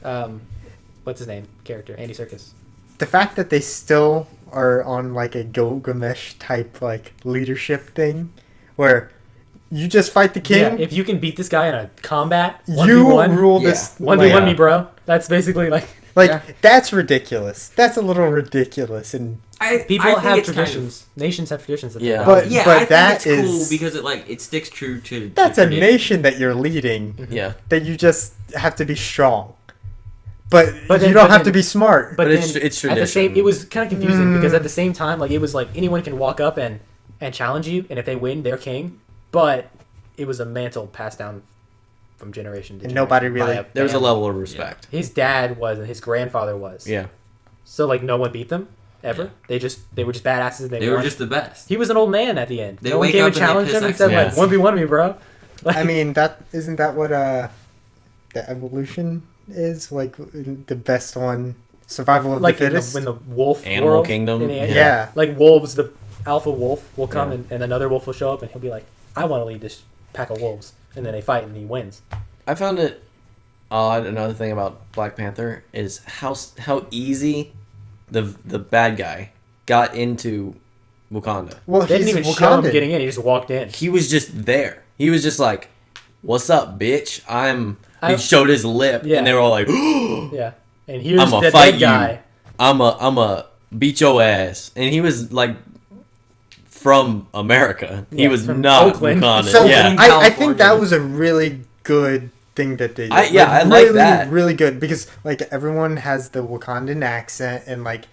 What's his name? Character Andy Serkis. The fact that they still are on like a Gilgamesh type like leadership thing, where you just fight the king, Yeah. If you can beat this guy in a combat, you 1v1, rule Yeah. this. 1v1 Yeah. me, bro. That's basically like Like Yeah. that's ridiculous. That's a little ridiculous, and People I think have it's kind of- traditions. Nations have traditions. That they Yeah. follow. But- Yeah, I think that it's cool is- because it sticks true to. that's to a tradition. nation that you're leading. Yeah. That you just have to be strong, but you then- don't but have to then- be smart. But But it's then tradition. at the same, it was kind of confusing because Mm. at the same time, like it was like anyone can walk up and challenge you, and if they win, they're king. But it was a mantle passed down from generation to And generation. nobody by really- a There was a family. level of respect. His dad was, and his grandfather was. Yeah. So like no one beat them ever. They were just badasses. And They won. were just the best. He was an old man at the end. They no one wake came up and and they challenged piss him and said like X one v one me, bro. Like, I mean, that isn't that what the evolution is like? The best one, survival of like the in the, fittest. when the wolf Animal world, Kingdom? in the- Yeah. like wolves, the alpha wolf will come Yeah. and another wolf will show up and he'll be like, I want to lead this pack of wolves, and then they fight and he wins. I found it odd. Another thing about Black Panther is how easy the bad guy got into Wakanda. Well, They didn't he's even show him Wakandan. getting in. He just walked in. He was just there. He was just like, "What's up, bitch? He I- showed his lip, Yeah. and they were all like, Yeah, and here's "I'ma the fight dead you. guy. I'ma beat your ass." And he was like from America. He Yeah, was from not Oakland. Wakandan. So Yeah. I think that California. was a really good thing that they did. I like that. Really good because like everyone has the Wakandan accent and like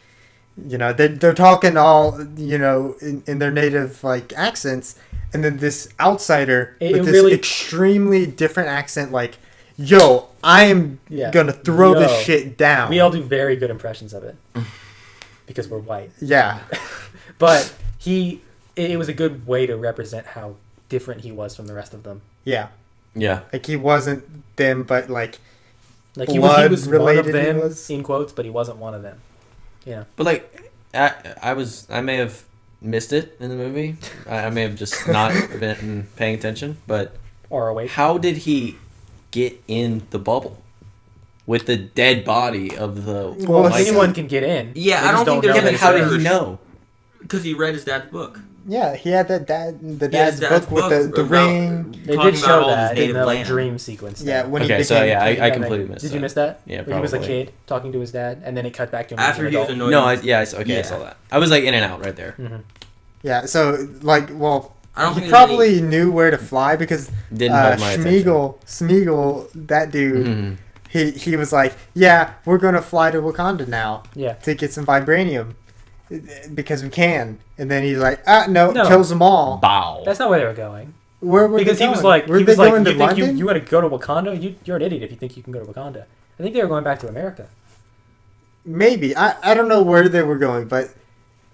they're talking all in their native like accents, and then this outsider It with this really- extremely different accent like, yo, I am Yeah. gonna throw this Yo. shit down. We all do very good impressions of it because we're white. Yeah. But it was a good way to represent how different he was from the rest of them. Yeah. Yeah. Like he wasn't them, but like Like he was one of Blood-related he them was. in quotes, but he wasn't one of them. Yeah. But like, I may have missed it in the movie. I may have just not been paying attention. But Or awake. how did he get in the bubble with the dead body of the? Well, Well, like- anyone can get in. Yeah, They I just don't think know there's Yeah, that but how it's did he there. know? because he read his dad's book. yeah, he had the his dad's book with the about- ring. They talking did about show all his that in native the land. dream sequence. Yeah, when he Okay, so became yeah, I Yeah, completely missed. Did that. you miss that? Yeah, Where he was a probably. kid talking to his dad, and then it cut back to him After as he an was adult. annoyed. No, I Yeah. saw that. I was like in and out right there. Mhm. Yeah, so like, well, I don't he think there's probably knew where to fly because Didn't hold my attention. Smeagol, that dude, Mhm. he was like, yeah, we're gonna fly to Wakanda now Yeah. to get some vibranium because we can, and then he's like, no, No. kills them all. Bow. That's not where they were going. Where were Because they he was going? like, were he they was like, going you to think London? you want to go to Wakanda? You're an idiot if you think you can go to Wakanda. I think they were going back to America. Maybe I don't know where they were going, but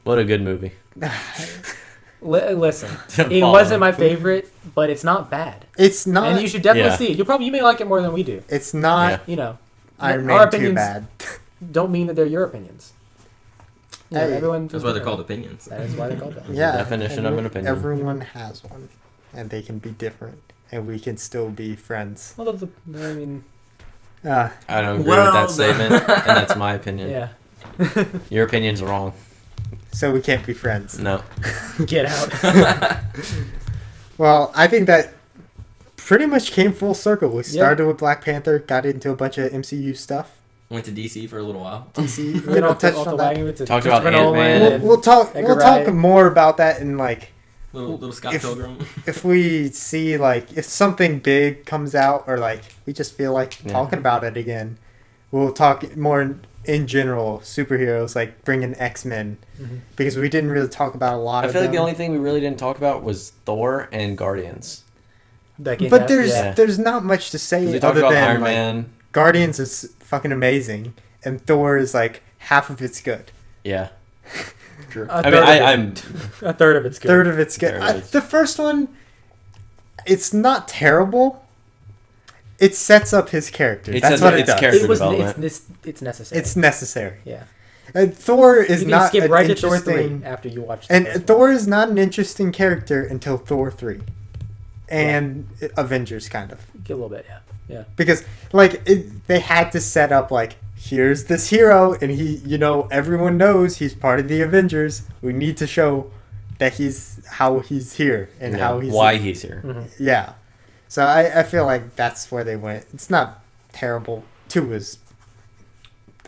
What a good movie. Listen, it Follow. wasn't my favorite, but it's not bad, it's not. and you should definitely Yeah. see it. You may like it more than we do. It's not Yeah. You know, Iron our Man too opinions bad. don't mean that they're your opinions. You know, Hey, everyone. That's why they're called opinions. That is why they're called that. Yeah, definition of an opinion. Everyone has one, and they can be different, and we can still be friends. Well, I mean, Uh, I don't agree Well, with that statement, and that's my opinion. yeah. Your opinion's wrong. so we can't be friends. No. Get out. Well, I think that pretty much came full circle. We started with Black Panther, got into a bunch of MCU stuff. Went to DC for a little while. DC, we don't touch on that. Talked about Christopher Nolan Ant-Man. and- We'll talk. Edgar We'll talk Wright. more about that in like Little Scott If- Pilgrim. if we see like if something big comes out or like we just feel like Yeah. talking about it again. We'll talk more in general superheroes like bringing X-Men Mhm. because we didn't really talk about a lot I of feel like them. the only thing we really didn't talk about was Thor and Guardians. That game, But there's Yeah. there's not much to say We talked other about than Iron like, Man. Guardians is fucking amazing and Thor is like half of it's good. Yeah. True. A I mean, third of it. I'm. a third of it's good. Third of it's good. There it is. The first one, it's not terrible. It sets up his character. It That's sets what up it its does. character. It was. development. It's necessary. It's necessary. yeah. And Thor is You can not skip an right to Thor interesting. 3 after you watch. And the first Thor is not an interesting character until Thor 3. And Avengers, kind of. one. Get a little bit, yeah. Because, like, they had to set up, like, here's this hero, and he, everyone knows he's part of the Avengers. We need to show that how he's here and Yeah, how he's. why he's here. Mhm. Yeah. So I feel like that's where they went. It's not terrible. 2 is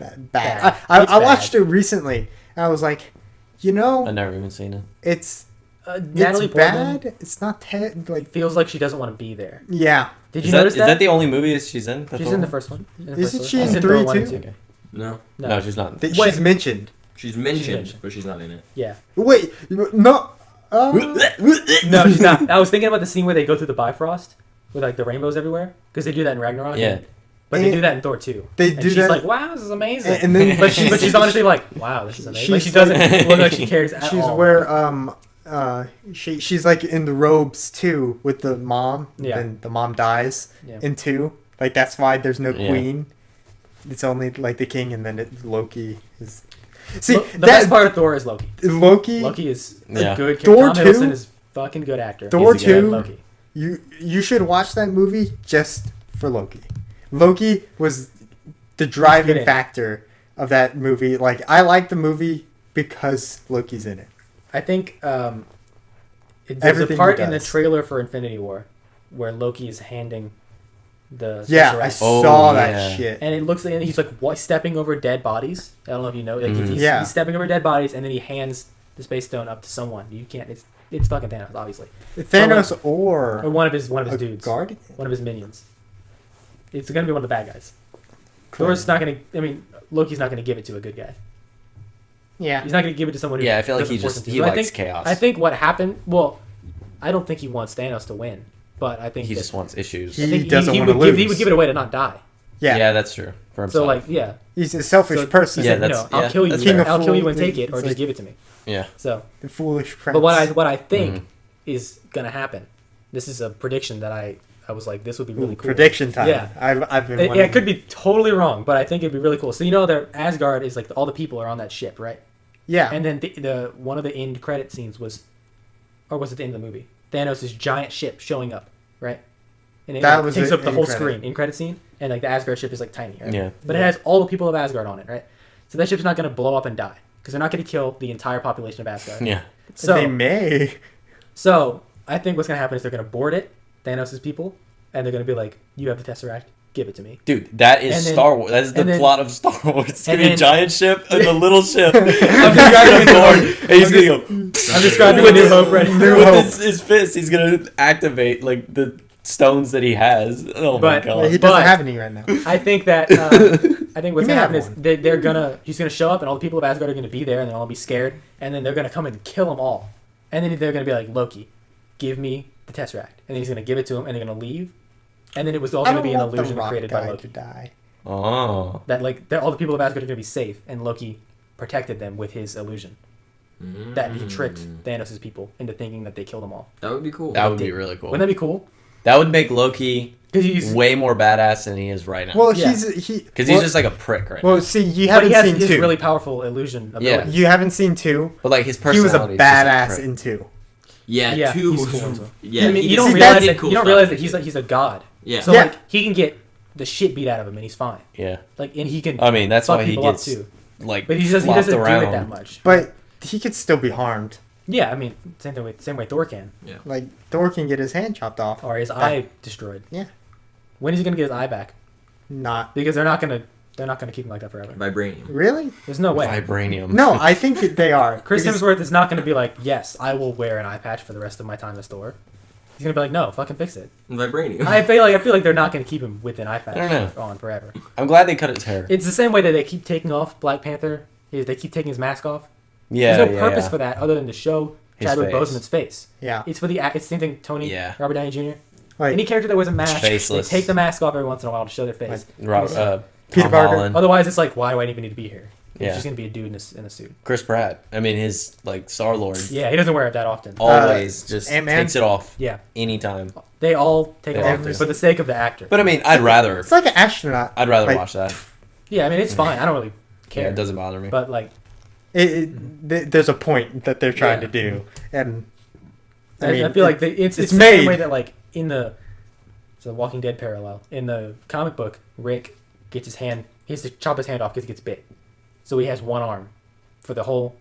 bad. Bad. I It's watched bad. it recently. And I was like, you know, I've never even seen it. it's Natalie Portman bad. It's not like feels like she doesn't want to be there. yeah. Did you Is that, notice is that the only movie that she's in? She's in the first one. In the Isn't first she one. in She's three, Thor 1 and too? 2. Okay. No, No, she's not. She's Wait. mentioned. she's mentioned, mentioned. but she's not in it. Yeah. Wait, no. No, she's not. I was thinking about the scene where they go through the Bifrost with like the rainbows everywhere because they do that in Ragnarok. Yeah. But they do that in Thor too. They and do she's that- like, "Wow, this is amazing." And then, but she's honestly like, "Wow, this is amazing." Like, she She's doesn't look like she cares at she's all. where she's like in the robes too with the mom. Yeah. And the mom dies Yeah. in 2. Like that's why there's no Yeah. queen. It's only like the king, and then Loki is. See, The best part of Thor is Loki. Loki. Loki is Yeah. a good. Thor Tom 2? Hiddleston is fucking good actor. Thor He's a good 2? Loki. You should watch that movie just for Loki. Loki was the driving in it. factor of that movie. Like I like the movie because Loki's in it. I think there's Everything a part he in the does. trailer for Infinity War where Loki is handing the Yeah, I Tesseract. saw Oh, that yeah. shit. And it looks like he's like stepping over dead bodies. I don't know if you know. Like Mhm. he's, Yeah. he's stepping over dead bodies, and then he hands the space stone up to someone. You can't. It's fucking Thanos, obviously, Thanos or or one of his a dudes, guardian. one of his minions. It's gonna be one of the bad guys. Thor's not gonna. I mean, Loki's not gonna give it to a good guy. Yeah. He's not gonna give it to someone who. Yeah, I feel like doesn't he force just him to. he So likes I think, chaos. I think what happened. Well, I don't think he wants Thanos to win, but I think he that- just wants issues. He I think doesn't wanna would give, he lose. would give it away to not die. Yeah. Yeah, that's true. For himself. So like, yeah. He's a selfish So person. He Yeah, said, that's- I'll yeah, kill you. that's fair. I'll kill you and Fool, take it, or it's just like- give it to me. yeah. So, The foolish prince. but what I think Mhm. is gonna happen. This is a prediction that I was like, this would be really cool. Prediction time. Yeah. I've been. It wanting- could be totally wrong, but I think it'd be really cool. So you know, Asgard is like all the people are on that ship, right? Yeah. And then the one of the end credit scenes was, or was it the end of the movie? Thanos' giant ship showing up, right? And it That like, was takes the up the end whole credit. screen, end credit scene, and like the Asgard ship is like tiny, right? Yeah. But it has all the people of Asgard on it, right? So that ship's not going to blow up and die because they're not going to kill the entire population of Asgard. Yeah. So they may. So I think what's gonna happen is they're gonna board it, Thanos' people, and they're gonna be like, "You have the Tesseract, give it to me." Dude, that is And then- Star Wars. That is the and then- plot of Star Wars. It's gonna and be a then- giant ship and the little ship. I'm describing Gonna board, it. and he's gonna go. I'm describing a New Hope right now. With his fist, he's gonna activate like the stones that he has. Oh But- my Well, he god! doesn't But- have any right now. I think that I think what's He may gonna happen have is one. he's gonna show up and all the people of Asgard are gonna be there and they'll all be scared and then they're gonna come and kill them all, and then they're gonna be like, Loki, give me the Tesseract, and then he's gonna give it to him and they're gonna leave, and then it was all I gonna don't be an want the illusion rock created by guy Loki. to die. Oh, That like all the people of Asgard are gonna be safe and Loki protected them with his illusion. That he tricked Thanos' people into thinking that they killed them all. That would be cool. that would be really cool. Wouldn't that be cool? That would make Loki Because he's way more badass than he is right now. Well, Yeah. Because well, he's just like a prick right Well, see, you but haven't he has seen his 2. really powerful illusion ability. Yeah. You haven't seen 2. now. But like his He was personality. a is just badass prick. in 2. Yeah, Yeah, two he's was. cool too. Yeah, I mean, he you don't did- realize he did that cool you don't stuff. realize that he's a god. Yeah. So Yeah. like he can get the shit beat out of him and he's fine. Yeah. Like and he can. I mean, that's fuck why he people up, gets too. like But he doesn't flopped do around. it that much. But he could still be harmed. Yeah, I mean, same way Thor can, Like, Thor can get his hand chopped off. or his eye destroyed. Yeah. When is he gonna get his eye back? Not. Because they're not gonna keep him like that forever. Vibranium. Really? There's no way. Vibranium. No, I think that they are. Chris Because- Hemsworth is not gonna be like, yes, I will wear an eye patch for the rest of my time as Thor. He's gonna be like, no, fucking fix it. Vibranium. I feel like they're not gonna keep him with an eye patch I don't on forever. I'm glad they cut his hair. It's the same way that they keep taking off Black Panther. They keep taking his mask off. Yeah, There's no yeah, purpose yeah. for that other than to show His Chadwick face. Boseman's face. Yeah. It's for it's the same thing. Tony, Yeah. Robert Downey Jr. Like, Any character that wears a mask, Faceless. they take the mask off every once in a while to show their face. Peter Tom Parker. Holland, Otherwise, it's like, why do I even need to be here? He's Yeah. just gonna be a dude in a suit. Chris Pratt. I mean, his like Star Lord Yeah, he doesn't wear it that often. always just Ant-Man? takes it off Yeah, anytime. they all take it They all off do. for the sake of the actor. But I mean, I'd rather it's like an astronaut. like, watch that. Yeah, I mean, it's fine. I don't really Yeah, care. it doesn't bother me. But like, There's a point that they're trying Yeah. to do. And, I feel like it's the made. same way that like in the Walking Dead parallel in the comic book, Rick gets his hand. He has to chop his hand off because he gets bit, so he has one arm for the whole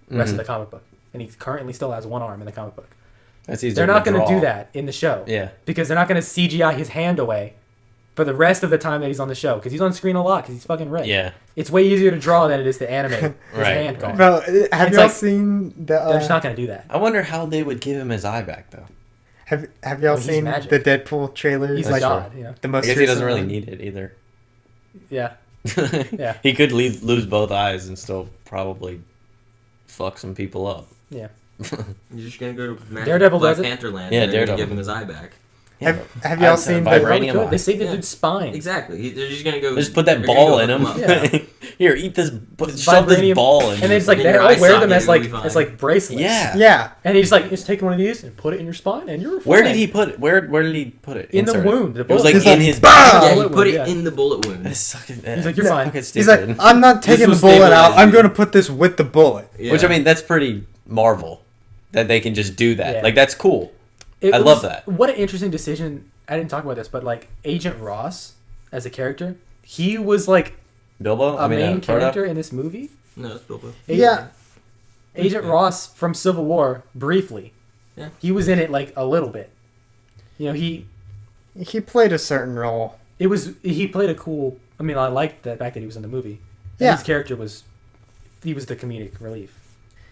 rest Mhm. of the comic book, and he currently still has one arm in the comic book. That's easier. They're not to going to draw. do that in the show Yeah. because they're not going to CGI his hand away for the rest of the time that he's on the show because he's on screen a lot because he's fucking Rick. Yeah. It's way easier to draw than it is to animate his Right, hand right. card. Bro, have It's y'all like- seen the? They're just not gonna do that. I wonder how they would give him his eye back though. Have y'all Well, he's seen magic. the Deadpool trailers? He's like a god, you know. the I most. guess he doesn't recent really one? need it either. Yeah. Yeah. He could lose both eyes and still probably fuck some people up. Yeah. You're just gonna go to Daredevil Black does it? Panther land. Yeah, and they're gonna Daredevil. give him his eye back. Have y'all seen the? Vibranium They eye. saved the Yeah. dude's spine. Exactly. They're just gonna go. Just put that they're gonna ball go in him. hook up. Yeah. Here, eat this. It's Shove this vibranium, ball in. And then it's like And they your all eye wear them socket as like will be as fine. like bracelets. Yeah. Yeah. And he's like, just take one of these and put it in your spine, and you're Where fine. did he put it? Where did he put it? In the Insert it? wound, the It was bullet. like He's in like, his. "Bah!" Yeah, Bullet you wound, put it yeah. in the bullet wound. He's He's like, you're fine. He's like, I'm not taking the will bullet out. stabilize I'm you. going to put this with the bullet. Yeah. Which I mean, that's pretty Marvel that they can just do that. Yeah. Like that's cool. It I was- love that. What an interesting decision. I didn't talk about this, but like Agent Ross as a character, he was like Bilbo. a main Frodo? character in this movie. No, it's Bilbo. Yeah. Agent Ross from Civil War, briefly. Yeah. He was in it like a little bit. You know, he played a certain role. he played a cool. I mean, I liked the fact that he was in the movie. And Yeah. his character was the comedic relief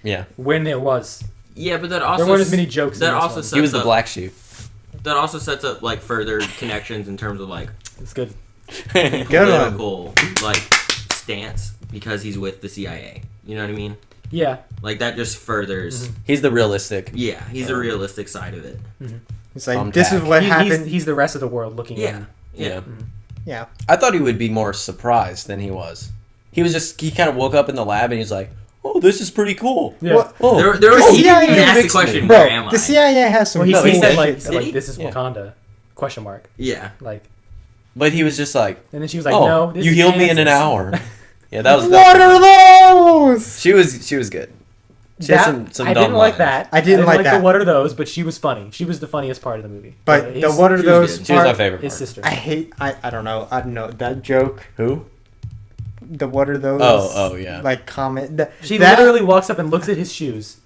Yeah, when there was. Yeah, but that also There weren't as many jokes in That this also one. sets he was the up, black sheep. That also sets up like further connections in terms of like It's good. Good one. political like stance because he's with the CIA. You know what I mean? Yeah. Like that just furthers. He's the realistic. Yeah, he's the realistic side of it. It's like, Thumbtack. this is what He's, happened. he's the rest of the world looking Yeah. in. Yeah. Yeah. I thought he would be more surprised than he was. He kind of woke up in the lab and he's like, "Oh, this is pretty cool." Yeah. Well, Oh, There was Oh, he yeah, even yeah, asked the fixed me. question, Bro, "Where am I?" the CIA has some Well, he, No, he he said did. like, Did said, like he? this is Yeah. Wakanda? Question mark. Yeah. Like, but he was just like, and then she was like, "Oh, no, this you is healed me in an Kansas." hour." Yeah, that was. What are those? She was good. She had some I dumb didn't like lines. that. I didn't like that. the what are those, but she was funny. She was the funniest part of the movie. But his, the what are she was those? good. She was my part- favorite his part. sister. I don't know that joke. Who? The what are those? Oh, yeah. Like comment. She that, literally walks up and looks at his shoes,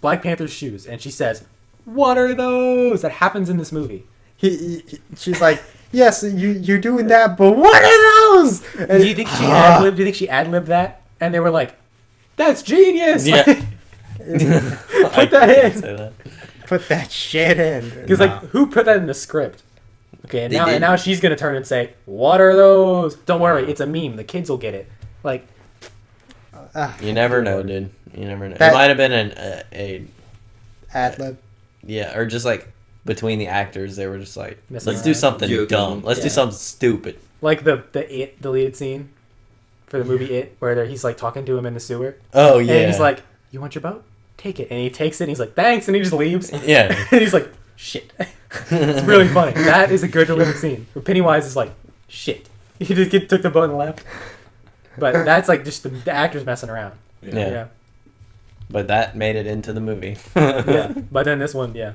Black Panther's shoes, and she says, "What are those?" That happens in this movie. She's like, yes, you're doing that, but what are those? And, Do you think she ad libbed? Do you think she ad libbed that? And they were like, "That's genius!" Yeah. Put that in. put that shit in. Because like, who put that in the script? Okay, and They now did. now she's gonna turn and say, "What are those?" Don't worry, it's a meme. The kids will get it. Like, You never know, dude. You never know. That- It might have been a ad lib. yeah, or just like between the actors, they were just like, Messing let's do around. something Joking. dumb. Let's do Yeah. something stupid. like the It deleted scene for the movie It, where he's like talking to him in the sewer, Oh yeah. and he's like, "You want your boat? Take it." And he takes it, and he's like, "Thanks," and he just leaves. yeah. And he's like, "Shit." It's really funny. That is a good delivered scene. Where Pennywise is like, "Shit." He just took the boat and left. But that's like just the actors messing around. Yeah. Yeah. But that made it into the movie. Yeah. But then this one, yeah.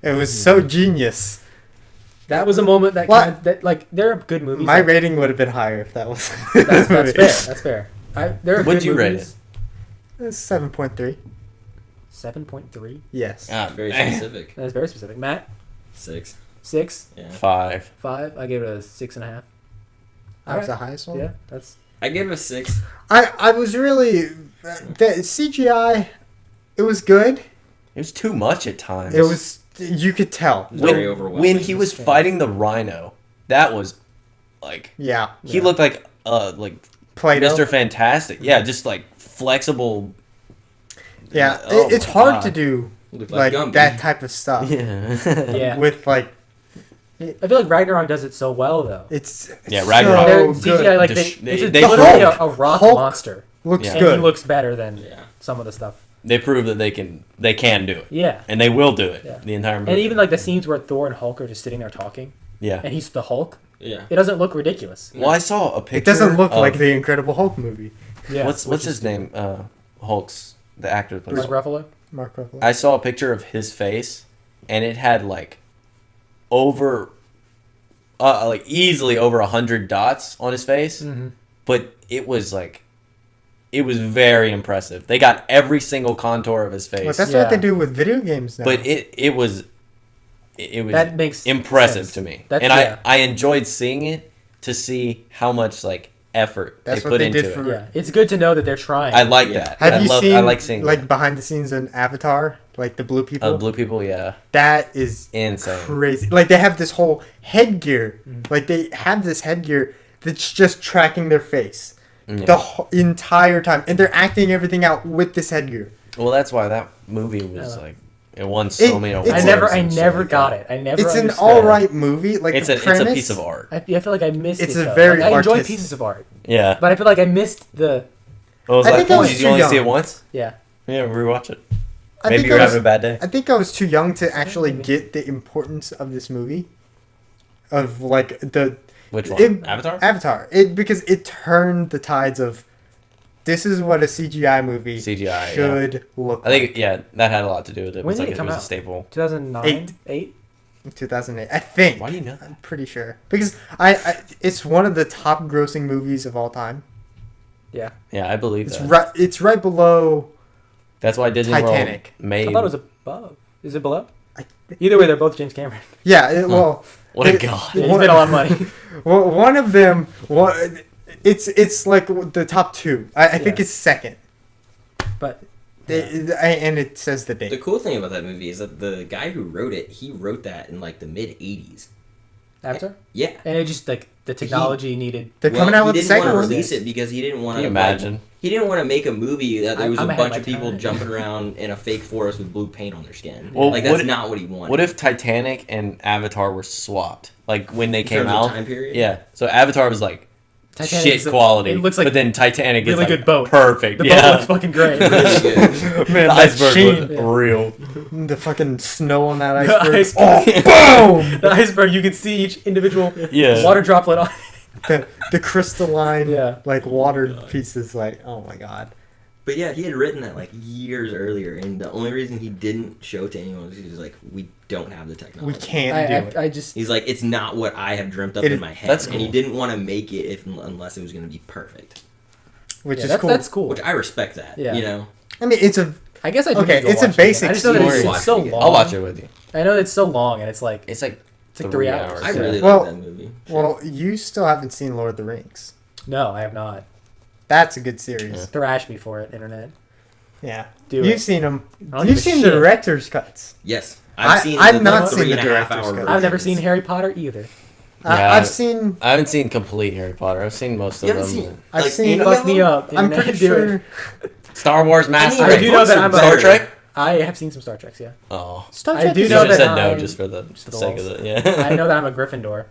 It was so genius. That was a moment that What? kind of, that like there are good movies. My that- rating would have been higher if that was. that's fair. That's fair. There are What'd good you rate movies. It's 7.3. 7.3. Yes. Ah, Very man. specific. That's very specific. Matt, 6. 6, Yeah. 5. 5. I gave it a 6.5. That was the Alright. highest one. Yeah, that's I gave it a 6. I was really the CGI. It was good. It was too much at times. It was. You could tell. Very overwhelming. When he was fighting the rhino, that was like Yeah. he looked like Play-Doh. Mr. Fantastic. Yeah, just like flexible. Yeah. Oh It's my hard God. to do Looked like Gumby. that type of stuff Yeah. yeah. with like I feel like Ragnarok does it so well though. it's Yeah, Ragnarok. They're so CGI good. like They- it's they literally Hulk. a rock Hulk monster, Looks Yeah. and good. he looks better than Yeah. some of the stuff. They prove that they can do it. Yeah. And they will do it. Yeah. The entire movie. And even like the scenes where Thor and Hulk are just sitting there talking, yeah. and he's the Hulk. Yeah. It doesn't look ridiculous. Well, I saw a picture. It doesn't look of- like the Incredible Hulk movie. Yeah. What's which his is name? Hulk's the actor. that plays Mark Ruffalo. Mark Ruffalo. I saw a picture of his face, and it had like over, like easily over 100 dots on his face. Mm-hmm. But it was very impressive. They got every single contour of his face. Well, that's Yeah. what they do with video games now. But it was it was That makes impressive sense. to me, That's- and yeah. I enjoyed seeing it to see how much like effort That's they what put they into did it. for- Yeah, it's good to know that they're trying. I like Yeah. that. Have I you love, seen I like seeing like that. behind the scenes in Avatar, like the blue people? Blue people, yeah, That is insane. crazy. Like they have this whole headgear. Like they have this headgear that's just tracking their face Yeah. the entire time, and they're acting everything out with this headgear. Well, that's why that movie was like it won so It- many it's- awards. I and shit never like got that. it. I never. It's an understood all it. right movie. Like It's the a premise, piece of art. I feel like I missed It's it. a though. very Like, I enjoy artistic- pieces of art, Yeah. but I feel like I missed the. What was I that think I for? was Did too you only young. see it once? Yeah. Yeah, rewatch it. I Maybe think you're I was- having a bad day. I think I was too young to actually get the importance of this movie, of like the Which one? it- Avatar? Avatar. It because it turned the tides of this is what a CGI movie CGI, should look I think that had a lot to do with it. It When was did like it it come was a out? staple. 2009, 8. like 2008. I think. Why do you know that? I'm pretty sure because I it's one of the top grossing movies of all time. Yeah. Yeah, I believe It's that. it's right below. That's why Disney Titanic. World made. I thought it was above. Is it below? I- Either way, they're both James Cameron. Yeah, well, What a it- god! Yeah, he's made a lot of money. well, one of them. It's like the top two. I think Yeah. it's second. But And it says the The date. cool thing about that movie is that the guy who wrote it, he wrote that in like the mid '80s. Avatar, Yeah. and it just like the technology needed. They're coming out with he the didn't second want one. to release it because he didn't want Can to you imagine? he didn't want to make a movie that there was I'm a ahead of bunch my of people time. jumping around in a fake forest with blue paint on their skin. Well, like that's what- not what he wanted. What if Titanic and Avatar were swapped? Like when they In came terms of out. time period? Yeah. So Avatar was like Titanic's shit quality. It looks like but then Titanic is really like good boat. perfect. the yeah. boat looks fucking great. Really good. Man, the that iceberg sheen, was real. the fucking snow on that The iceberg. iceberg. Oh, boom! The iceberg, you can see each individual Yeah. water droplet on. The crystalline, Yeah. like water pieces. Like, oh my god. But yeah, he had written that like years earlier, and the only reason he didn't show it to anyone was he was like, "We don't have the technology." We can't do it. I just He's like, "It's not what I have dreamt up It in is- my head," that's and he cool. didn't want to make it unless it was going to be perfect. Which yeah, is that's, cool. That's cool. Which I respect that. Yeah. You know, I mean, it's a I guess I do. Okay, need to go it's a watch it again. basic I just know that story. it's so long. I'll watch it with you. I know it's so long, and it's like It's like like 3 hours. I Yeah. really Well- like that movie. well. You still haven't seen Lord of the Rings. no, I have not. That's a good series. Yeah. Thrash me for it, internet. Yeah, Do you've it. seen them. I don't You've give a seen the shit. director's cuts. Yes, I've not seen the 3.5 director's hour cut. version. I've never seen Harry Potter either. Yeah. I've seen. I haven't seen complete Harry Potter. I've seen most of You haven't them. seen? I've like, seen- any Fuck of me them? up. I'm internet. pretty Do sure. it. Star Wars Master. I do know that I'm a- Star Trek. I have seen some Star Treks. Yeah, Oh, Star I Trek do you is know should have that said no I'm- just for the just the sake of walls. it. Yeah. I know that I'm a Gryffindor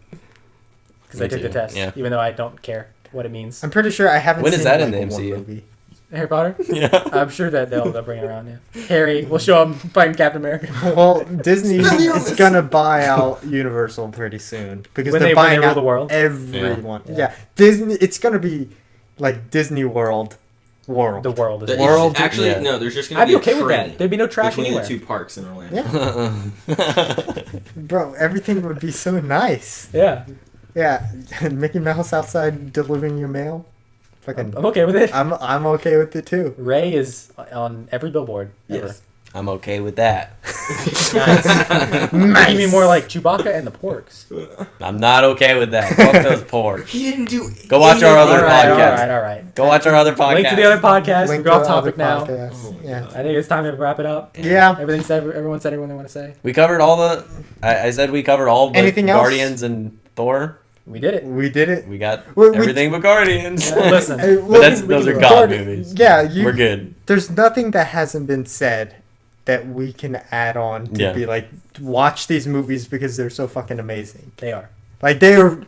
because I Me took the too, test, yeah. even though I don't care what it means. I'm pretty sure I haven't. When is seen that in like, the one MCU? movie. Harry Potter. yeah. I'm sure that they'll bring it around. Yeah, Harry will show him fighting Captain America. Well, Disney Expelliarmus. is gonna buy out Universal pretty soon because When they're they buying rule out the world? everyone. Yeah. Yeah. Disney. It's gonna be like Disney World. The world is. It's World- actually, yeah. no. There's just going to I'd be be a okay with train that. There'd be no trash between anywhere. the two parks in Orlando. Yeah. Bro, everything would be so nice. Yeah, Yeah, Mickey Mouse outside delivering your mail. Fucking, I'm okay with it. I'm okay with it too. Ray is on every billboard ever. Yes. I'm okay with that. You mean more like Chewbacca and the Porks? I'm not okay with that. Fuck those porks. He didn't do. Go watch our other All right, all podcast. right, all right. Go watch our other podcast. Link to the other podcast. Link We're off to the other topic now. podcast. Oh my Yeah. God. I think it's time to wrap it up. Yeah. Everything said. Everyone said everything they want to say. We covered all the. I said we covered all but Anything else? Guardians and Thor. We did it. We did it. We got We- everything but Guardians. Yeah, listen. Hey, But look, those are do it. God movies. Yeah, We're good. There's nothing that hasn't been said that we can add on to Yeah. be like, watch these movies because they're so fucking amazing. They are. Like they are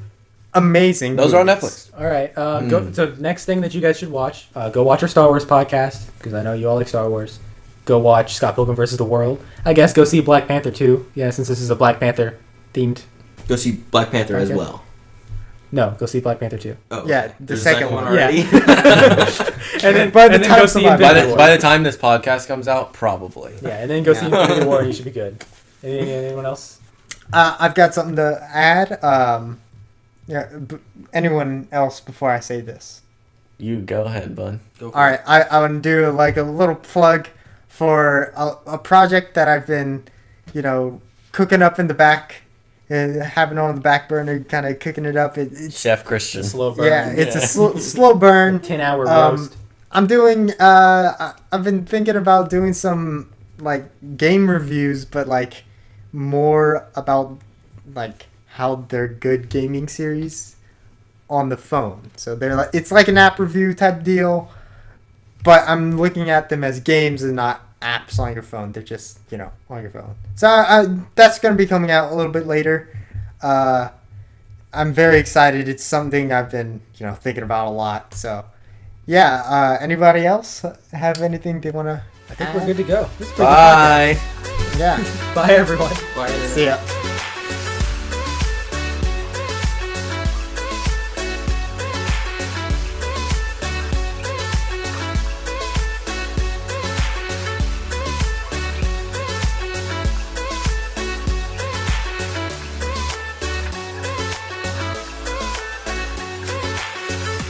amazing. Those are on movies. Netflix. All right. Go. So next thing that you guys should watch, go watch our Star Wars podcast because I know you all like Star Wars. Go watch Scott Pilgrim vs. the World. I guess go see Black Panther 2. Yeah, since this is a Black Panther themed. Go see Black Panther as Okay. well. No, go see Black Panther 2. Oh, Yeah, okay. the There's a second one. already. And then, By the and then time go see somebody- Infinity War. By the time this podcast comes out, probably. Yeah, and then go see Yeah. Infinity War and you should be good. Anyone else? I've got something to add. Anyone else before I say this? You go ahead, bud. Go for All right, I want to do like a little plug for a project that I've been, cooking up in the back, and having it on the back burner, kind of cooking it up. It's Chef Christian. Slow burn. yeah, it's a slow burn. 10-hour roast. I'm doing. I've been thinking about doing some like game reviews, but like more about like how they're good gaming series on the phone. So they're like it's like an app review type deal, but I'm looking at them as games and not apps on your phone. They're just on your phone. So that's going to be coming out a little bit later. I'm very excited. It's something I've been thinking about a lot. So. Yeah, anybody else have anything they want to I think we're good to go. Bye. Yeah. Bye, everyone. Bye. See ya.